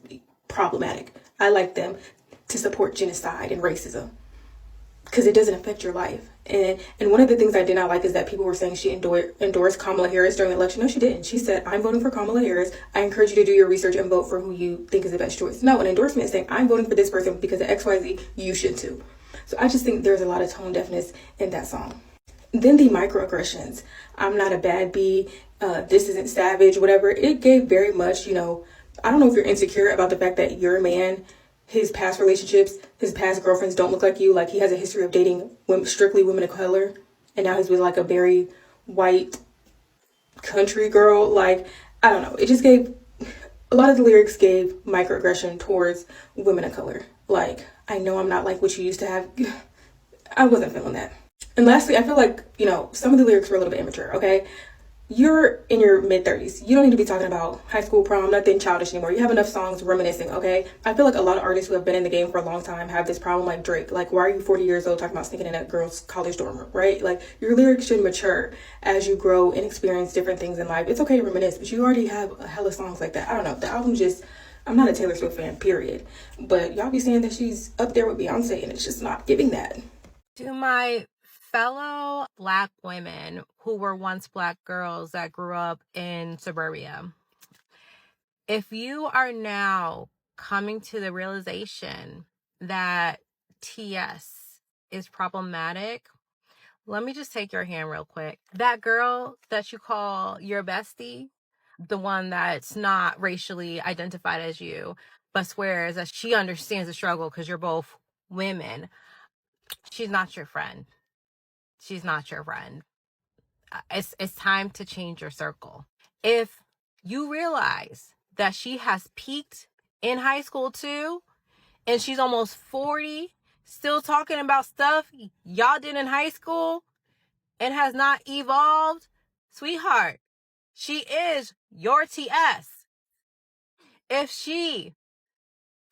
T: problematic. I like them to support genocide and racism because it doesn't affect your life. And one of the things I did not like is that people were saying she endorsed Kamala Harris during the election. No, she didn't. She said, I'm voting for Kamala Harris. I encourage you to do your research and vote for who you think is the best choice. No, an endorsement is saying, I'm voting for this person because of XYZ. You should too. So I just think there's a lot of tone deafness in that song. Then the microaggressions. I'm not a bad bee. This isn't savage, whatever. It gave very much, I don't know if you're insecure about the fact that your man, his past relationships, his past girlfriends don't look like you. Like he has a history of dating strictly women of color. And now he's with like a very white country girl. Like, I don't know. It just gave, a lot of the lyrics gave microaggression towards women of color. Like, I know I'm not like what you used to have. I wasn't feeling that. And lastly, I feel like, some of the lyrics were a little bit immature, okay? You're in your mid-30s. You don't need to be talking about high school prom, nothing childish anymore. You have enough songs reminiscing, okay? I feel like a lot of artists who have been in the game for a long time have this problem like Drake. Like, why are you 40 years old talking about sneaking in a girl's college dorm room, right? Like, your lyrics should mature as you grow and experience different things in life. It's okay to reminisce, but you already have a hella songs like that. I don't know. The album just... I'm not a Taylor Swift fan, period. But y'all be saying that she's up there with Beyonce, and it's just not giving that.
M: To my fellow Black women who were once Black girls that grew up in suburbia, if you are now coming to the realization that TS is problematic, let me just take your hand real quick. That girl that you call your bestie, the one that's not racially identified as you, but swears that she understands the struggle because you're both women, she's not your friend. She's not your friend. It's time to change your circle. If you realize that she has peaked in high school too, and she's almost 40, still talking about stuff y'all did in high school and has not evolved, sweetheart, she is your TS. If she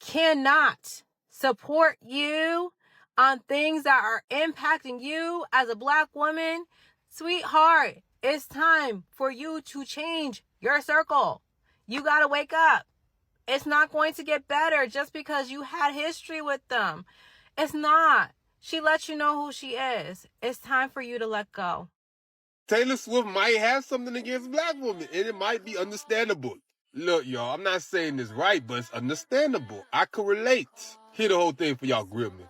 M: cannot support you on things that are impacting you as a Black woman, sweetheart, it's time for you to change your circle. You gotta wake up. It's not going to get better just because you had history with them. It's not. She lets you know who she is. It's time for you to let go.
U: Taylor Swift might have something against Black women, and it might be understandable. Look, y'all, I'm not saying this right, but it's understandable. I could relate. Hear the whole thing for y'all grill me.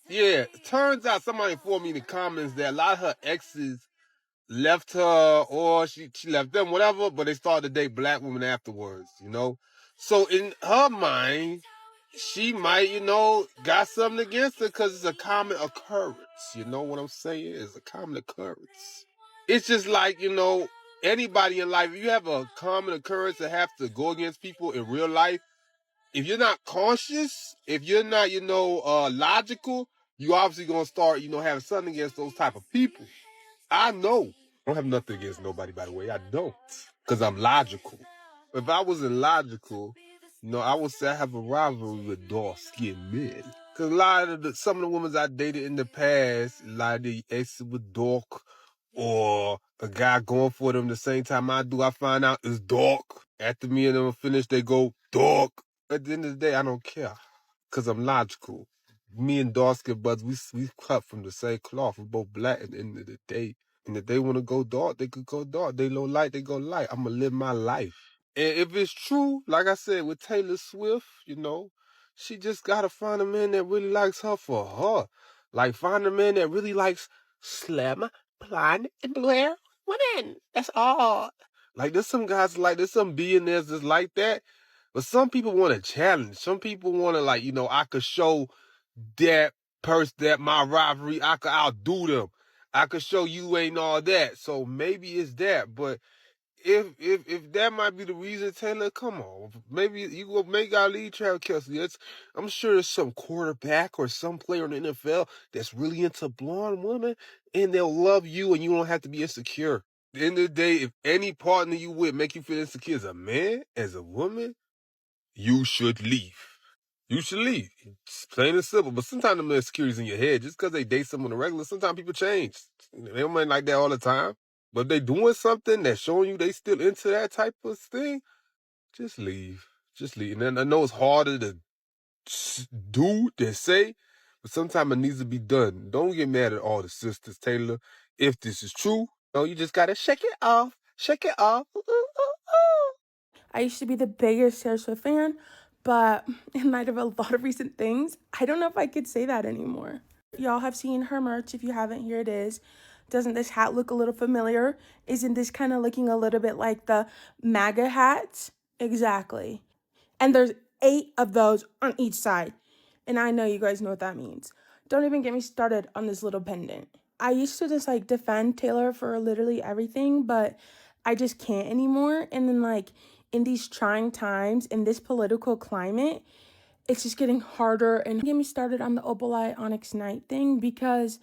U: Yeah, turns out somebody informed me in the comments that a lot of her exes left her or she left them, whatever, but they started to date Black women afterwards, So in her mind, she might, got something against her because it's a common occurrence. You know what I'm saying? It's a common occurrence. It's just like, anybody in life, if you have a common occurrence to have to go against people in real life, if you're not conscious, if you're not, logical, you obviously going to start, having something against those type of people. I know. I don't have nothing against nobody, by the way. I don't. Because I'm logical. If I wasn't logical, I would say I have a rivalry with dark-skinned men. Because a lot of some of the women I dated in the past, a lot of the exes were dark, or a guy going for them the same time I do, I find out it's dark. After me and them are finished, they go dark. At the end of the day, I don't care. Because I'm logical. Me and dark-skinned brothers, we cut from the same cloth. We're both Black at the end of the day. And if they want to go dark, they could go dark. They low light, they go light. I'm going to live my life. And if it's true, like I said, with Taylor Swift, she just got to find a man that really likes her for her. Like, find a man that really likes slim, blonde, and Blair women. That's all. Like, there's some guys there's some billionaires that's like that. But some people want a challenge. Some people want to, I could show that person that my rivalry, I could outdo them. I could show you ain't all that. So maybe it's that. But if that might be the reason, Taylor, come on. Maybe you go make our lead Travis Kelce. I'm sure there's some quarterback or some player in the NFL that's really into blonde women, and they'll love you and you don't have to be insecure. At the end of the day, if any partner you with make you feel insecure as a man, as a woman, you should leave. You should leave. It's plain and simple. But sometimes the insecurities in your head, just because they date someone regular, sometimes people change. They don't like that all the time. But if they doing something that's showing you they still into that type of thing, just leave. Just leave. And then I know it's harder to do than say, but sometimes it needs to be done. Don't get mad at all the sisters, Taylor. If this is true, no, you just gotta shake it off. Shake it off.
A: I used to be the biggest Taylor Swift fan, but in light of a lot of recent things, I don't know if I could say that anymore. Y'all have seen her merch. If you haven't, here it is. Doesn't this hat look a little familiar? Isn't this kind of looking a little bit like the MAGA hats? Exactly. And there's 8 of those on each side. And I know you guys know what that means. Don't even get me started on this little pendant. I used to just like defend Taylor for literally everything, but I just can't anymore. And then like in these trying times, in this political climate, it's just getting harder. And get me started on the Opalite Onyx Night thing, because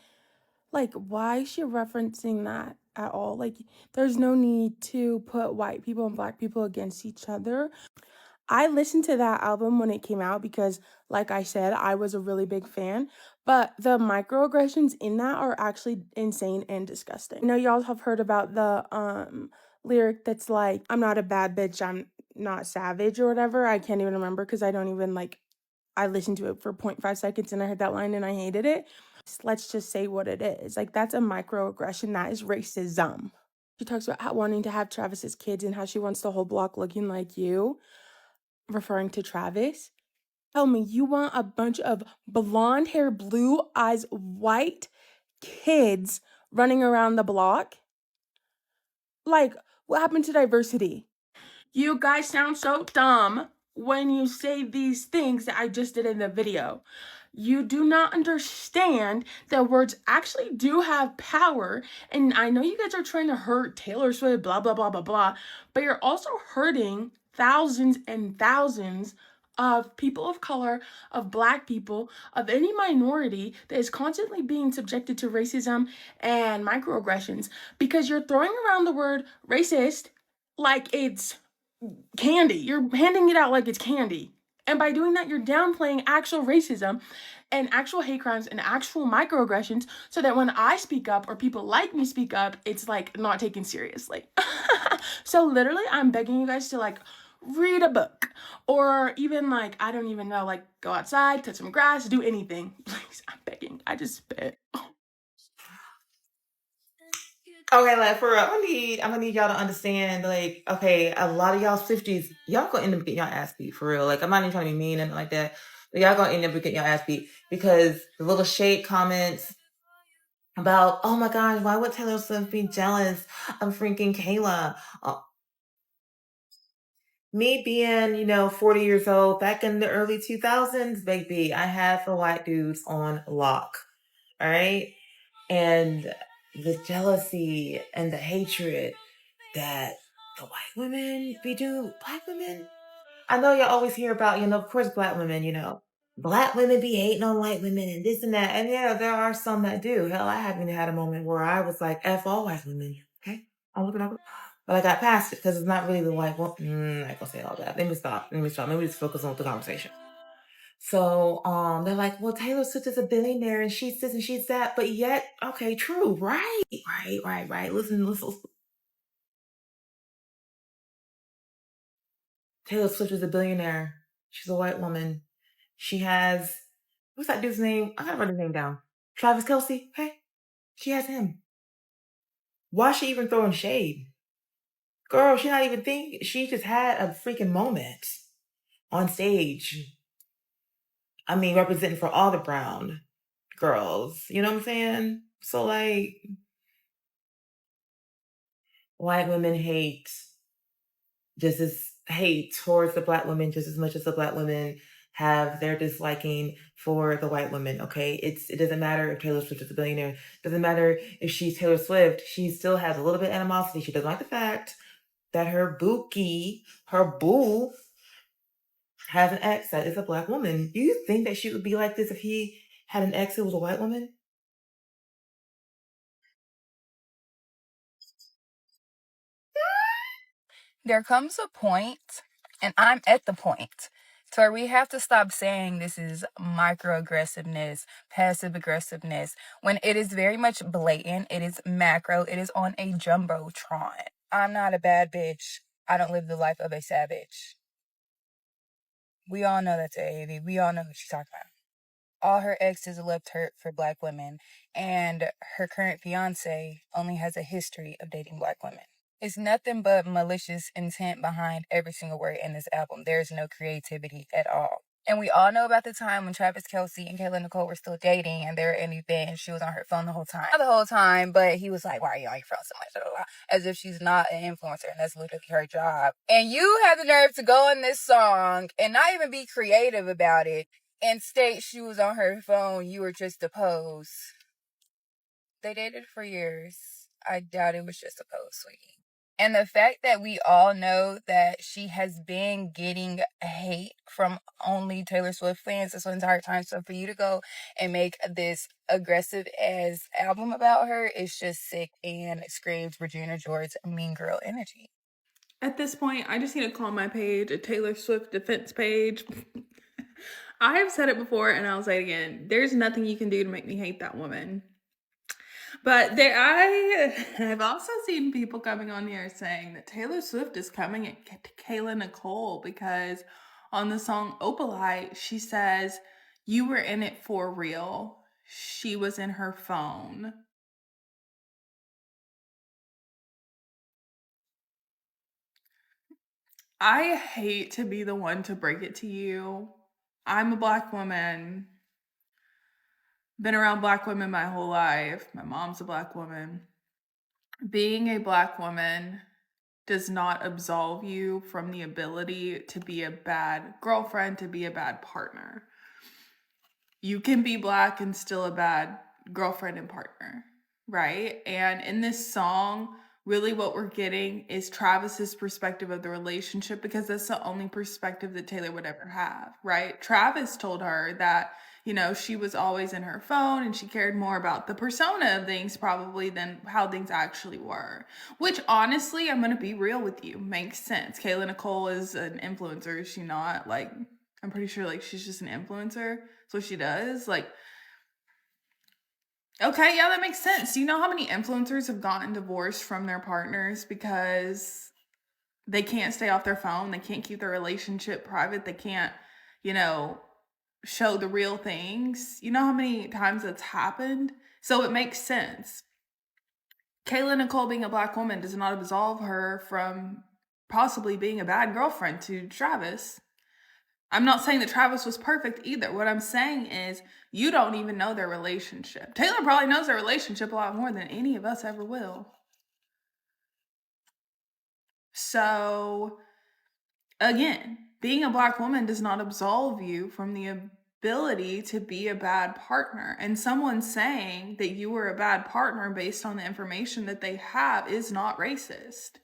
A: like, why is she referencing that at all? Like, there's no need to put white people and black people against each other. I listened to that album when it came out because, like I said, I was a really big fan. But the microaggressions in that are actually insane and disgusting. I know y'all have heard about the lyric that's like, I'm not a bad bitch, I'm not savage or whatever. I can't even remember because I don't even like, I listened to it for 0.5 seconds and I heard that line and I hated it. Let's just say what it is. Like, that's a microaggression. That is racism. She talks about how wanting to have Travis's kids and how she wants the whole block looking like you, referring to Travis. Tell me, you want a bunch of blonde hair, blue eyes, white kids running around the block? Like, what happened to diversity? You guys sound so dumb when you say these things that I just did in the video. You do not understand that words actually do have power. And I know you guys are trying to hurt Taylor Swift, blah, blah, blah, blah, blah. But you're also hurting thousands and thousands of people of color, of black people, of any minority that is constantly being subjected to racism and microaggressions. Because you're throwing around the word racist like it's candy. You're handing it out like it's candy. And by doing that, you're downplaying actual racism and actual hate crimes and actual microaggressions, so that when I speak up or people like me speak up, it's like not taken seriously. So literally, I'm begging you guys to like read a book, or even like, I don't even know, like go outside, touch some grass, do anything. Please, I'm begging. I just spit.
I: Okay, like for real, I'm gonna need y'all to understand, like, okay, a lot of y'all Swifties, y'all gonna end up getting y'all ass beat for real. Like, I'm not even trying to be mean and like that, but y'all gonna end up getting y'all ass beat because the little shade comments about, oh my gosh, why would Taylor Swift be jealous of freaking Kayla? Me being, 40 years old, back in the early 2000s, baby, I had the white dudes on lock, all right? And the jealousy and the hatred that the white women be do, black women. I know y'all always hear about, of course, black women, black women be hating on white women and this and that. And yeah, there are some that do. Hell, I haven't had a moment where I was like, F all white women. Okay? I'm looking up. But I got past it because it's not really the white woman. I ain't gonna say all that. Let me stop. Let me just focus on the conversation. So they're like, well, Taylor Swift is a billionaire and she's this and she's that, but yet, okay, true, right. Listen. Taylor Swift is a billionaire. She's a white woman. She has, what's that dude's name? I gotta write his name down. Travis Kelce. Okay, she has him. Why is she even throwing shade? Girl, she not even thinking. She just had a freaking moment on stage. I mean, representing for all the brown girls. You know what I'm saying? So like, white women hate towards the black women just as much as the black women have their disliking for the white women. Okay, it doesn't matter if Taylor Swift is a billionaire. It doesn't matter if she's Taylor Swift. She still has a little bit of animosity. She doesn't like the fact that her boo, has an ex that is a black woman. Do you think that she would be like this if he had an ex who was a white woman?
V: There comes a point, and I'm at the point,
D: So we have to stop saying this is microaggressiveness, passive aggressiveness, when it is very much blatant. It is macro. It is on a jumbotron. I'm not a bad bitch. I don't live the life of a savage. We all know that's AAV. We all know what she's talking about. All her exes left her for black women, and her current fiance only has a history of dating black women. It's nothing but malicious intent behind every single word in this album. There's no creativity at all. And we all know about the time when Travis Kelce and Kayla Nicole were still dating, and they were in the event and she was on her phone the whole time. Not the whole time, but he was like, why are you on your phone so much? Blah, blah, blah. As if she's not an influencer, and that's literally her job. And you have the nerve to go in this song and not even be creative about it and state she was on her phone, you were just a pose. They dated for years. I doubt it was just a pose, sweetie. And the fact that we all know that she has been getting hate from only Taylor Swift fans this entire time. So for you to go and make this aggressive ass album about her is just sick and screams Regina George's mean girl energy.
A: At this point, I just need to call my page a Taylor Swift defense page. I have said it before and I'll say it again. There's nothing you can do to make me hate that woman. But I have also seen people coming on here saying that Taylor Swift is coming at Kayla Nicole because on the song Opalite, she says, you were in it for real. She was in her phone. I hate to be the one to break it to you. I'm a black woman. Been around black women my whole life. My mom's a black woman. Being a black woman does not absolve you from the ability to be a bad girlfriend, to be a bad partner. You can be black and still a bad girlfriend and partner, right? And in this song, really what we're getting is Travis's perspective of the relationship, because that's the only perspective that Taylor would ever have, right? Travis told her that, you know, she was always in her phone and she cared more about the persona of things probably than how things actually were, which honestly, I'm going to be real with you, makes sense. Kayla Nicole is an influencer, is she not? Like, I'm pretty sure like she's just an influencer. That's what she does. Like, okay, yeah, that makes sense. Do you know how many influencers have gotten divorced from their partners because they can't stay off their phone? They can't keep their relationship private. They can't, you know, show the real things. You know how many times that's happened? So it makes sense. Kayla Nicole being a black woman does not absolve her from possibly being a bad girlfriend to Travis. I'm not saying that Travis was perfect either. What I'm saying is you don't even know their relationship. Taylor probably knows their relationship a lot more than any of us ever will. So, again, being a black woman does not absolve you from the ability to be a bad partner. And someone saying that you were a bad partner based on the information that they have is not racist.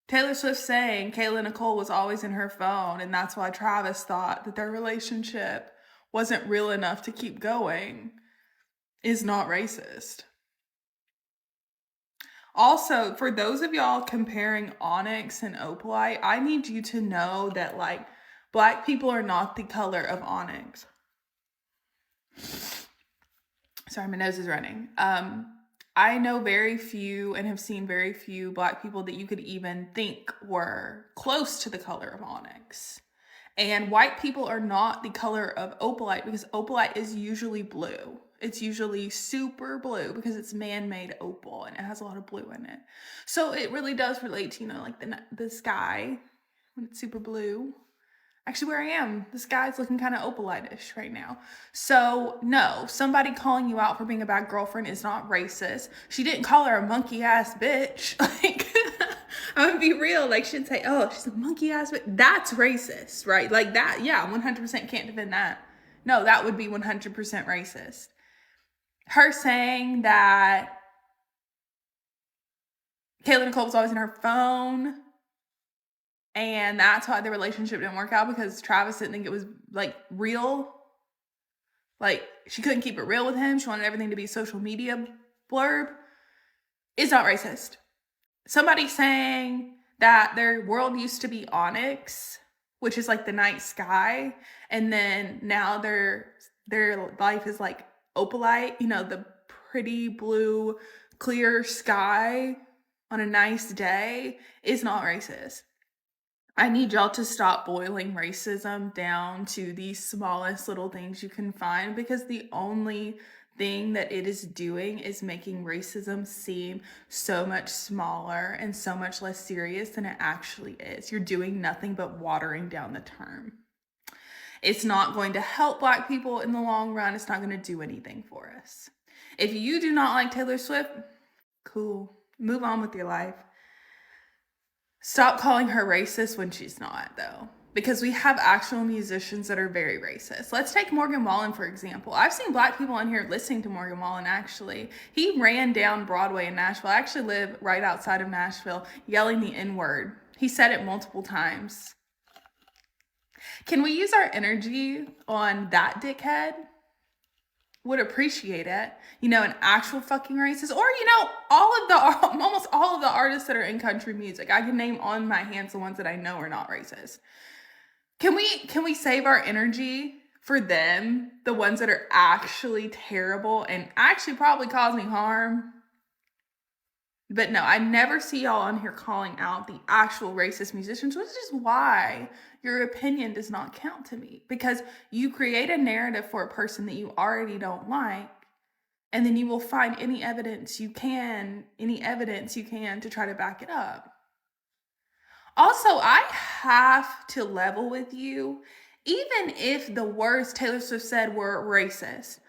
A: Taylor Swift saying Kayla Nicole was always in her phone, and that's why Travis thought that their relationship wasn't real enough to keep going, is not racist. Also, for those of y'all comparing Onyx and Opalite, I need you to know that, like, black people are not the color of Onyx. Sorry, my nose is running. I know very few and have seen very few black people that you could even think were close to the color of Onyx. And white people are not the color of Opalite because Opalite is usually blue. It's usually super blue because it's man-made opal and it has a lot of blue in it. So it really does relate to, you know, like the sky when it's super blue. Actually, where I am, the sky's looking kind of opalite-ish right now. So, no, somebody calling you out for being a bad girlfriend is not racist. She didn't call her a monkey-ass bitch. Like, I'm gonna be real. Like, she'd say, oh, she's a monkey-ass bitch. That's racist, right? Like that, yeah, 100% can't defend that. No, that would be 100% racist. Her saying that Kayla Nicole was always in her phone, and that's why the relationship didn't work out because Travis didn't think it was, like, real. Like, she couldn't keep it real with him. She wanted everything to be social media blurb. It's not racist. Somebody saying that their world used to be Onyx, which is like the night sky. And then now their life is like opalite, you know, the pretty blue, clear sky on a nice day is not racist. I need y'all to stop boiling racism down to the smallest little things you can find, because the only thing that it is doing is making racism seem so much smaller and so much less serious than it actually is. You're doing nothing but watering down the term. It's not going to help Black people in the long run. It's not going to do anything for us. If you do not like Taylor Swift, cool. Move on with your life. Stop calling her racist when she's not, though, because we have actual musicians that are very racist. Let's take Morgan Wallen, for example. I've seen Black people in here listening to Morgan Wallen, actually. He ran down Broadway in Nashville. I actually live right outside of Nashville, yelling the N-word. He said it multiple times. Can we use our energy on that dickhead? Would appreciate it. You know, an actual fucking racist, or, you know, almost all of the artists that are in country music. I can name on my hands the ones that I know are not racist. Can we save our energy for them, the ones that are actually terrible and actually probably causing harm? But no, I never see y'all on here calling out the actual racist musicians, which is why your opinion does not count to me. Because you create a narrative for a person that you already don't like, and then you will find any evidence you can to try to back it up. Also, I have to level with you, even if the words Taylor Swift said were racist.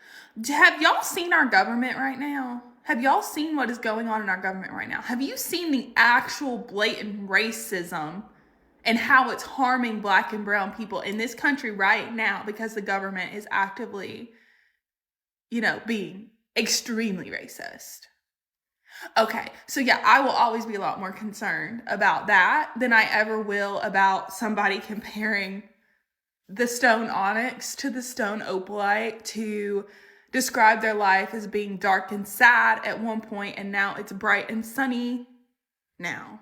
A: Have y'all seen our government right now? Have y'all seen what is going on in our government right now? Have you seen the actual blatant racism and how it's harming Black and brown people in this country right now because the government is actively, you know, being extremely racist? Okay, so yeah, I will always be a lot more concerned about that than I ever will about somebody comparing the stone onyx to the stone opalite to describe their life as being dark and sad at one point, and now it's bright and sunny now.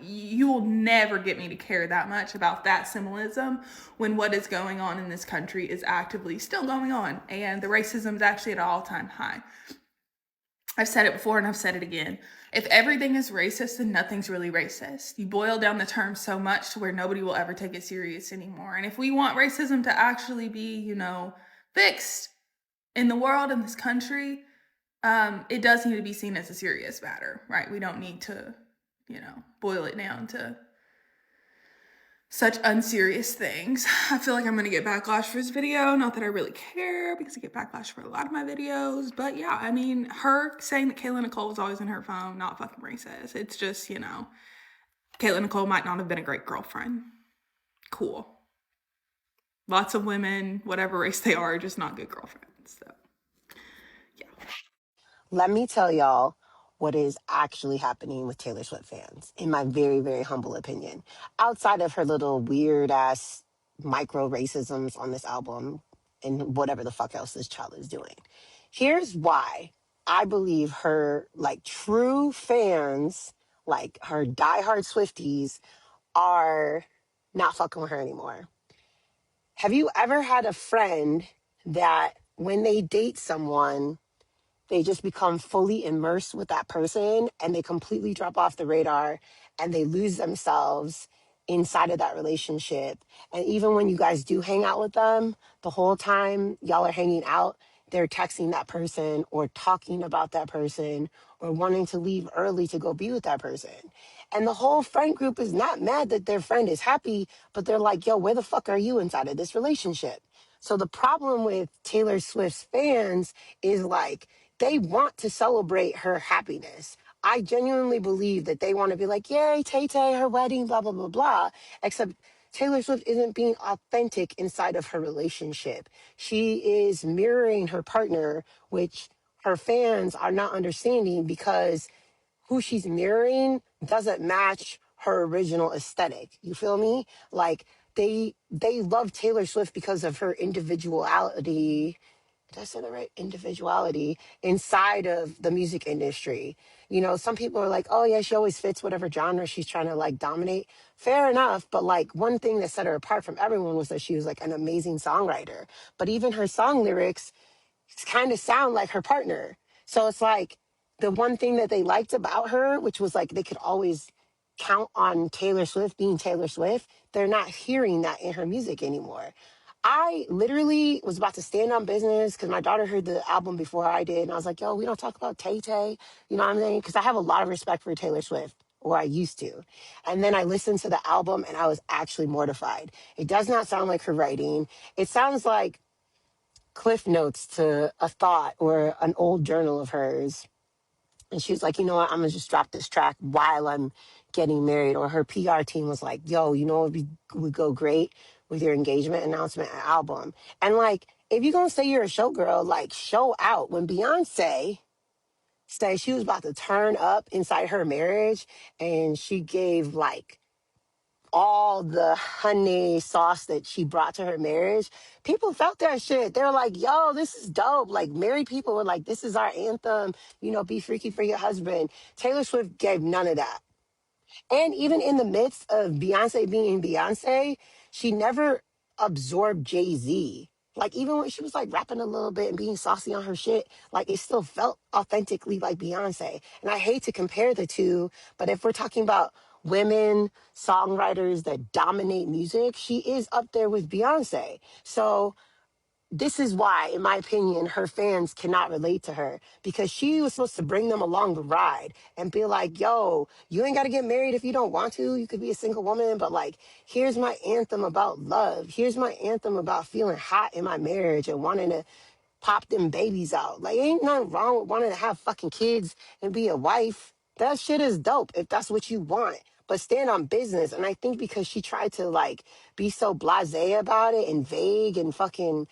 A: You will never get me to care that much about that symbolism when what is going on in this country is actively still going on, and the racism is actually at an all-time high. I've said it before and I've said it again. If everything is racist, then nothing's really racist. You boil down the term so much to where nobody will ever take it serious anymore. And if we want racism to actually be, you know, fixed in the world, in this country, it does need to be seen as a serious matter, right? We don't need to, you know, boil it down to such unserious things. I feel like I'm gonna get backlash for this video. Not that I really care, because I get backlash for a lot of my videos. But yeah, I mean, her saying that Kayla Nicole was always in her phone, not fucking racist. It's just, you know, Kayla Nicole might not have been a great girlfriend. Cool. Lots of women, whatever race they are just not good girlfriends. So
B: Let me tell y'all what is actually happening with Taylor Swift fans, in my very, very humble opinion. Outside of her little weird ass micro racisms on this album and whatever the fuck else this child is doing. Here's why I believe her, like, true fans, like her diehard Swifties, are not fucking with her anymore. Have you ever had a friend that when they date someone, they just become fully immersed with that person and they completely drop off the radar and they lose themselves inside of that relationship? And even when you guys do hang out with them, the whole time y'all are hanging out, they're texting that person or talking about that person or wanting to leave early to go be with that person. And the whole friend group is not mad that their friend is happy, but they're like, yo, where the fuck are you inside of this relationship? So the problem with Taylor Swift's fans is, like, they want to celebrate her happiness. I genuinely believe that they want to be like, yay, Tay-Tay, her wedding, blah, blah, blah, blah. Except Taylor Swift isn't being authentic inside of her relationship. She is mirroring her partner, which her fans are not understanding, because who she's mirroring doesn't match her original aesthetic. You feel me? Like, they love Taylor Swift because of her individuality did I say the right? Individuality inside of the music industry. You know, some people are like, oh yeah, she always fits whatever genre she's trying to like dominate. Fair enough. But like one thing that set her apart from everyone was that she was like an amazing songwriter. But even her song lyrics kind of sound like her partner. So it's like the one thing that they liked about her, which was like they could always count on Taylor Swift being Taylor Swift, they're not hearing that in her music anymore. I literally was about to stand on business because my daughter heard the album before I did. And I was like, yo, we don't talk about Tay Tay. You know what I'm saying? Because I have a lot of respect for Taylor Swift, or I used to. And then I listened to the album and I was actually mortified. It does not sound like her writing. It sounds like cliff notes to a thought or an old journal of hers. And she was like, you know what, I'm gonna just drop this track while I'm getting married. Or her PR team was like, yo, you know what would go great with your engagement announcement and album. And like, if you're gonna say you're a showgirl, like show out. When Beyonce said she was about to turn up inside her marriage and she gave like all the honey sauce that she brought to her marriage, people felt that shit. They were like, yo, this is dope. Like married people were like, this is our anthem, you know, be freaky for your husband. Taylor Swift gave none of that. And even in the midst of Beyonce being Beyonce, she never absorbed Jay-Z. Like even when she was like rapping a little bit and being saucy on her shit, like it still felt authentically like Beyonce. And I hate to compare the two, but if we're talking about women songwriters that dominate music, she is up there with Beyonce. So this is why, in my opinion, her fans cannot relate to her, because she was supposed to bring them along the ride and be like, yo, you ain't got to get married if you don't want to. You could be a single woman, but like, here's my anthem about love. Here's my anthem about feeling hot in my marriage and wanting to pop them babies out. Like, ain't nothing wrong with wanting to have fucking kids and be a wife. That shit is dope if that's what you want. But stand on business. And I think because she tried to like be so blasé about it and vague and fucking,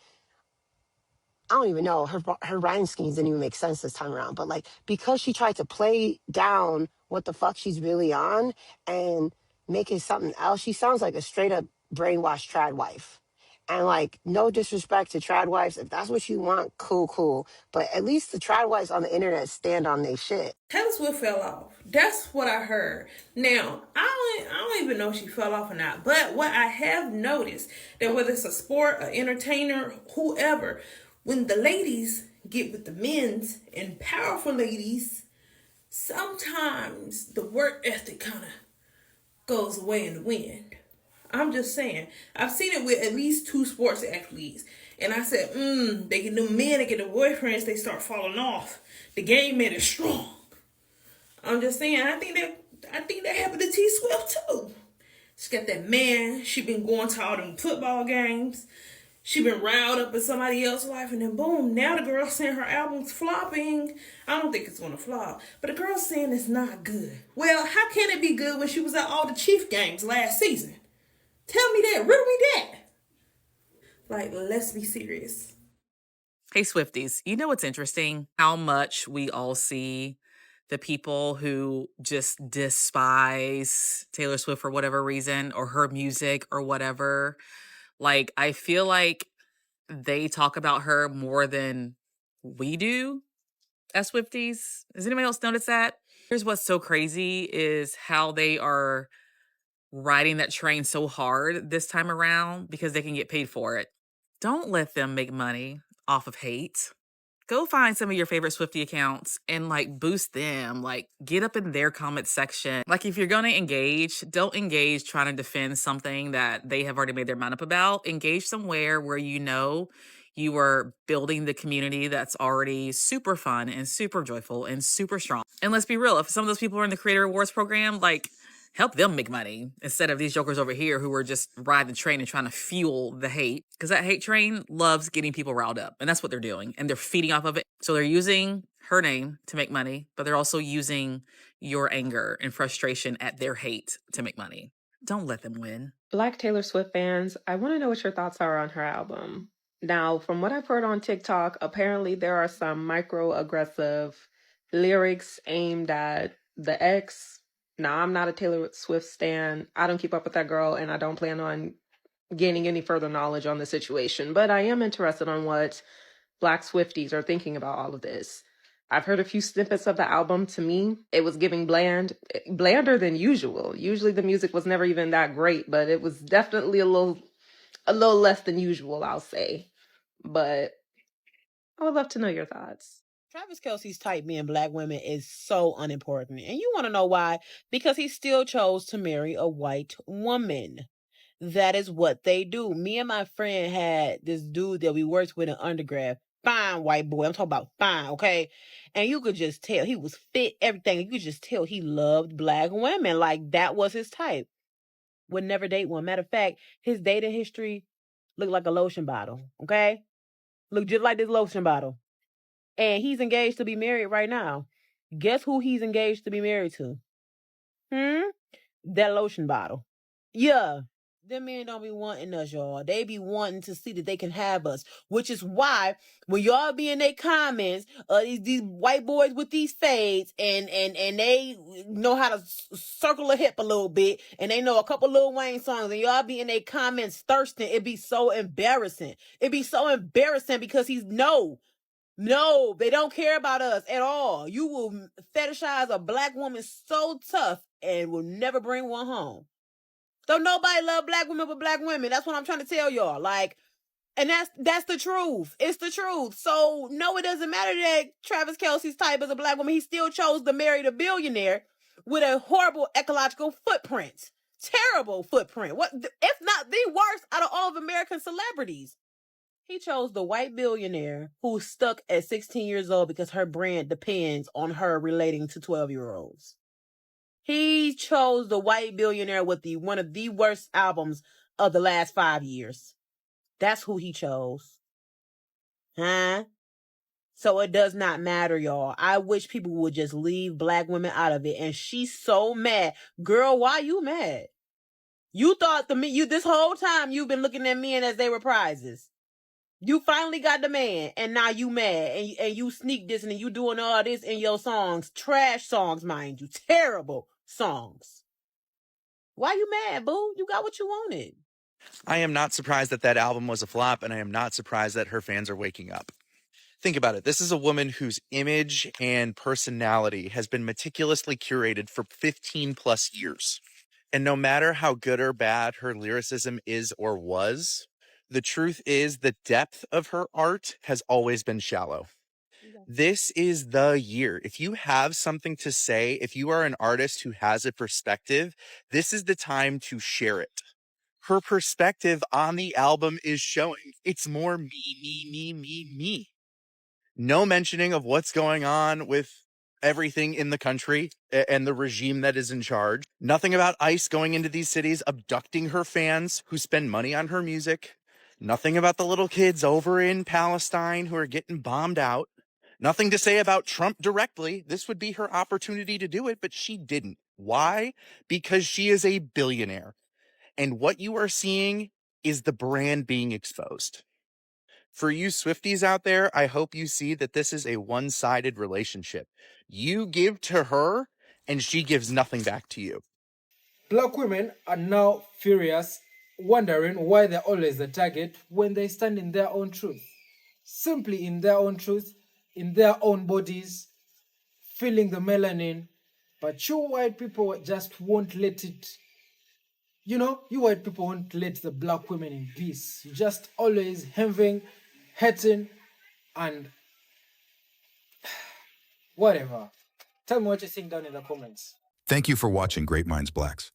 B: I don't even know. Her rhyme schemes didn't even make sense this time around. But like because she tried to play down what the fuck she's really on and make it something else, she sounds like a straight up brainwashed trad wife. And like no disrespect to trad wives. If that's what you want, cool, cool. But at least the trad wives on the internet stand on their shit.
H: Taylor Swift fell off. That's what I heard. Now, I don't even know if she fell off or not. But what I have noticed, that whether it's a sport, an entertainer, whoever, when the ladies get with the men's and powerful ladies, sometimes the work ethic kind of goes away in the wind. I'm just saying. I've seen it with at least 2 sports athletes. And I said, they get them men, they get the boyfriends, they start falling off. The game man is strong. I'm just saying, I think that happened to T Swift too. She got that man. She been going to all them football games. She been riled up in somebody else's life, and then boom, now the girl saying her album's flopping. I don't think it's gonna flop, but the girl's saying it's not good. Well, how can it be good when she was at all the Chief games last season? Tell me that. Riddle me that. Like, let's be serious.
V: Hey, Swifties, you know what's interesting? How much we all see the people who just despise Taylor Swift for whatever reason, or her music or whatever. Like, I feel like they talk about her more than we do as Swifties. Has anybody else noticed that? Here's what's so crazy is how they are riding that train so hard this time around because they can get paid for it. Don't let them make money off of hate. Go find some of your favorite Swiftie accounts and like boost them, like get up in their comment section. Like if you're gonna engage, don't engage trying to defend something that they have already made their mind up about. Engage somewhere where you know you are building the community that's already super fun and super joyful and super strong. And let's be real, if some of those people are in the Creator Awards program, like help them make money instead of these jokers over here who are just riding the train and trying to fuel the hate. Because that hate train loves getting people riled up. And that's what they're doing. And they're feeding off of it. So they're using her name to make money, but they're also using your anger and frustration at their hate to make money. Don't let them win.
T: Black Taylor Swift fans, I want to know what your thoughts are on her album. Now, from what I've heard on TikTok, apparently there are some microaggressive lyrics aimed at the ex. Now, I'm not a Taylor Swift stan. I don't keep up with that girl, and I don't plan on gaining any further knowledge on the situation. But I am interested on what
E: Black Swifties are thinking about all of this. I've heard a few snippets of the album. To me, it was giving blander than usual. Usually the music was never even that great, but it was definitely a little less than usual, I'll say. But I would love to know your thoughts.
F: Travis Kelce's type being black women is so unimportant. And you want to know why? Because he still chose to marry a white woman. That is what they do. Me and my friend had this dude that we worked with in undergrad. Fine white boy. I'm talking about fine, okay? And you could just tell he was fit, everything. You could just tell he loved black women. Like, that was his type. Would never date one. Matter of fact, his dating history looked like a lotion bottle, okay? Looked just like this lotion bottle. And he's engaged to be married right now. Guess who he's engaged to be married to? That lotion bottle. Yeah. Them men don't be wanting us, y'all. They be wanting to see that they can have us. Which is why when y'all be in their comments, these white boys with these fades and they know how to circle a hip a little bit and they know a couple Lil Wayne songs and y'all be in their comments thirsting, it be so embarrassing. It be so embarrassing because no, they don't care about us at all. You will fetishize a black woman so tough and will never bring one home. Don't nobody love black women but black women. That's what I'm trying to tell y'all. Like, and that's the truth. It's the truth. So no, it doesn't matter that Travis Kelce's type is a black woman. He still chose to marry the billionaire with a horrible ecological footprint. Terrible footprint. What, if not the worst out of all of American celebrities? He chose the white billionaire who's stuck at 16 years old because her brand depends on her relating to 12-year-olds. He chose the white billionaire with one of the worst albums of the last 5 years. That's who he chose. Huh? So it does not matter, y'all. I wish people would just leave black women out of it. And she's so mad. Girl, why you mad? You thought this whole time you've been looking at men as they were prizes. You finally got the man, and now you mad, and you sneak dissing, and you doing all this in your songs. Trash songs, mind you. Terrible songs. Why you mad, boo? You got what you wanted.
W: I am not surprised that that album was a flop, and I am not surprised that her fans are waking up. Think about it. This is a woman whose image and personality has been meticulously curated for 15 plus years. And no matter how good or bad her lyricism is or was, the truth is the depth of her art has always been shallow. This is the year. If you have something to say, if you are an artist who has a perspective, this is the time to share it. Her perspective on the album is showing. It's more me. No mentioning of what's going on with everything in the country and the regime that is in charge. Nothing about ICE going into these cities, abducting her fans who spend money on her music. Nothing about the little kids over in Palestine who are getting bombed out. Nothing to say about Trump directly. This would be her opportunity to do it, but she didn't. Why? Because she is a billionaire. And what you are seeing is the brand being exposed. For you Swifties out there, I hope you see that this is a one-sided relationship. You give to her, and she gives nothing back to you.
G: Black women are now furious, wondering why they're always the target when they stand in their own truth. Simply in their own truth, in their own bodies, feeling the melanin. But you white people just won't let it. You white people won't let the black women in peace. You just always having, hating, and whatever. Tell me what you think down in the comments.
X: Thank you for watching Great Minds Blacks.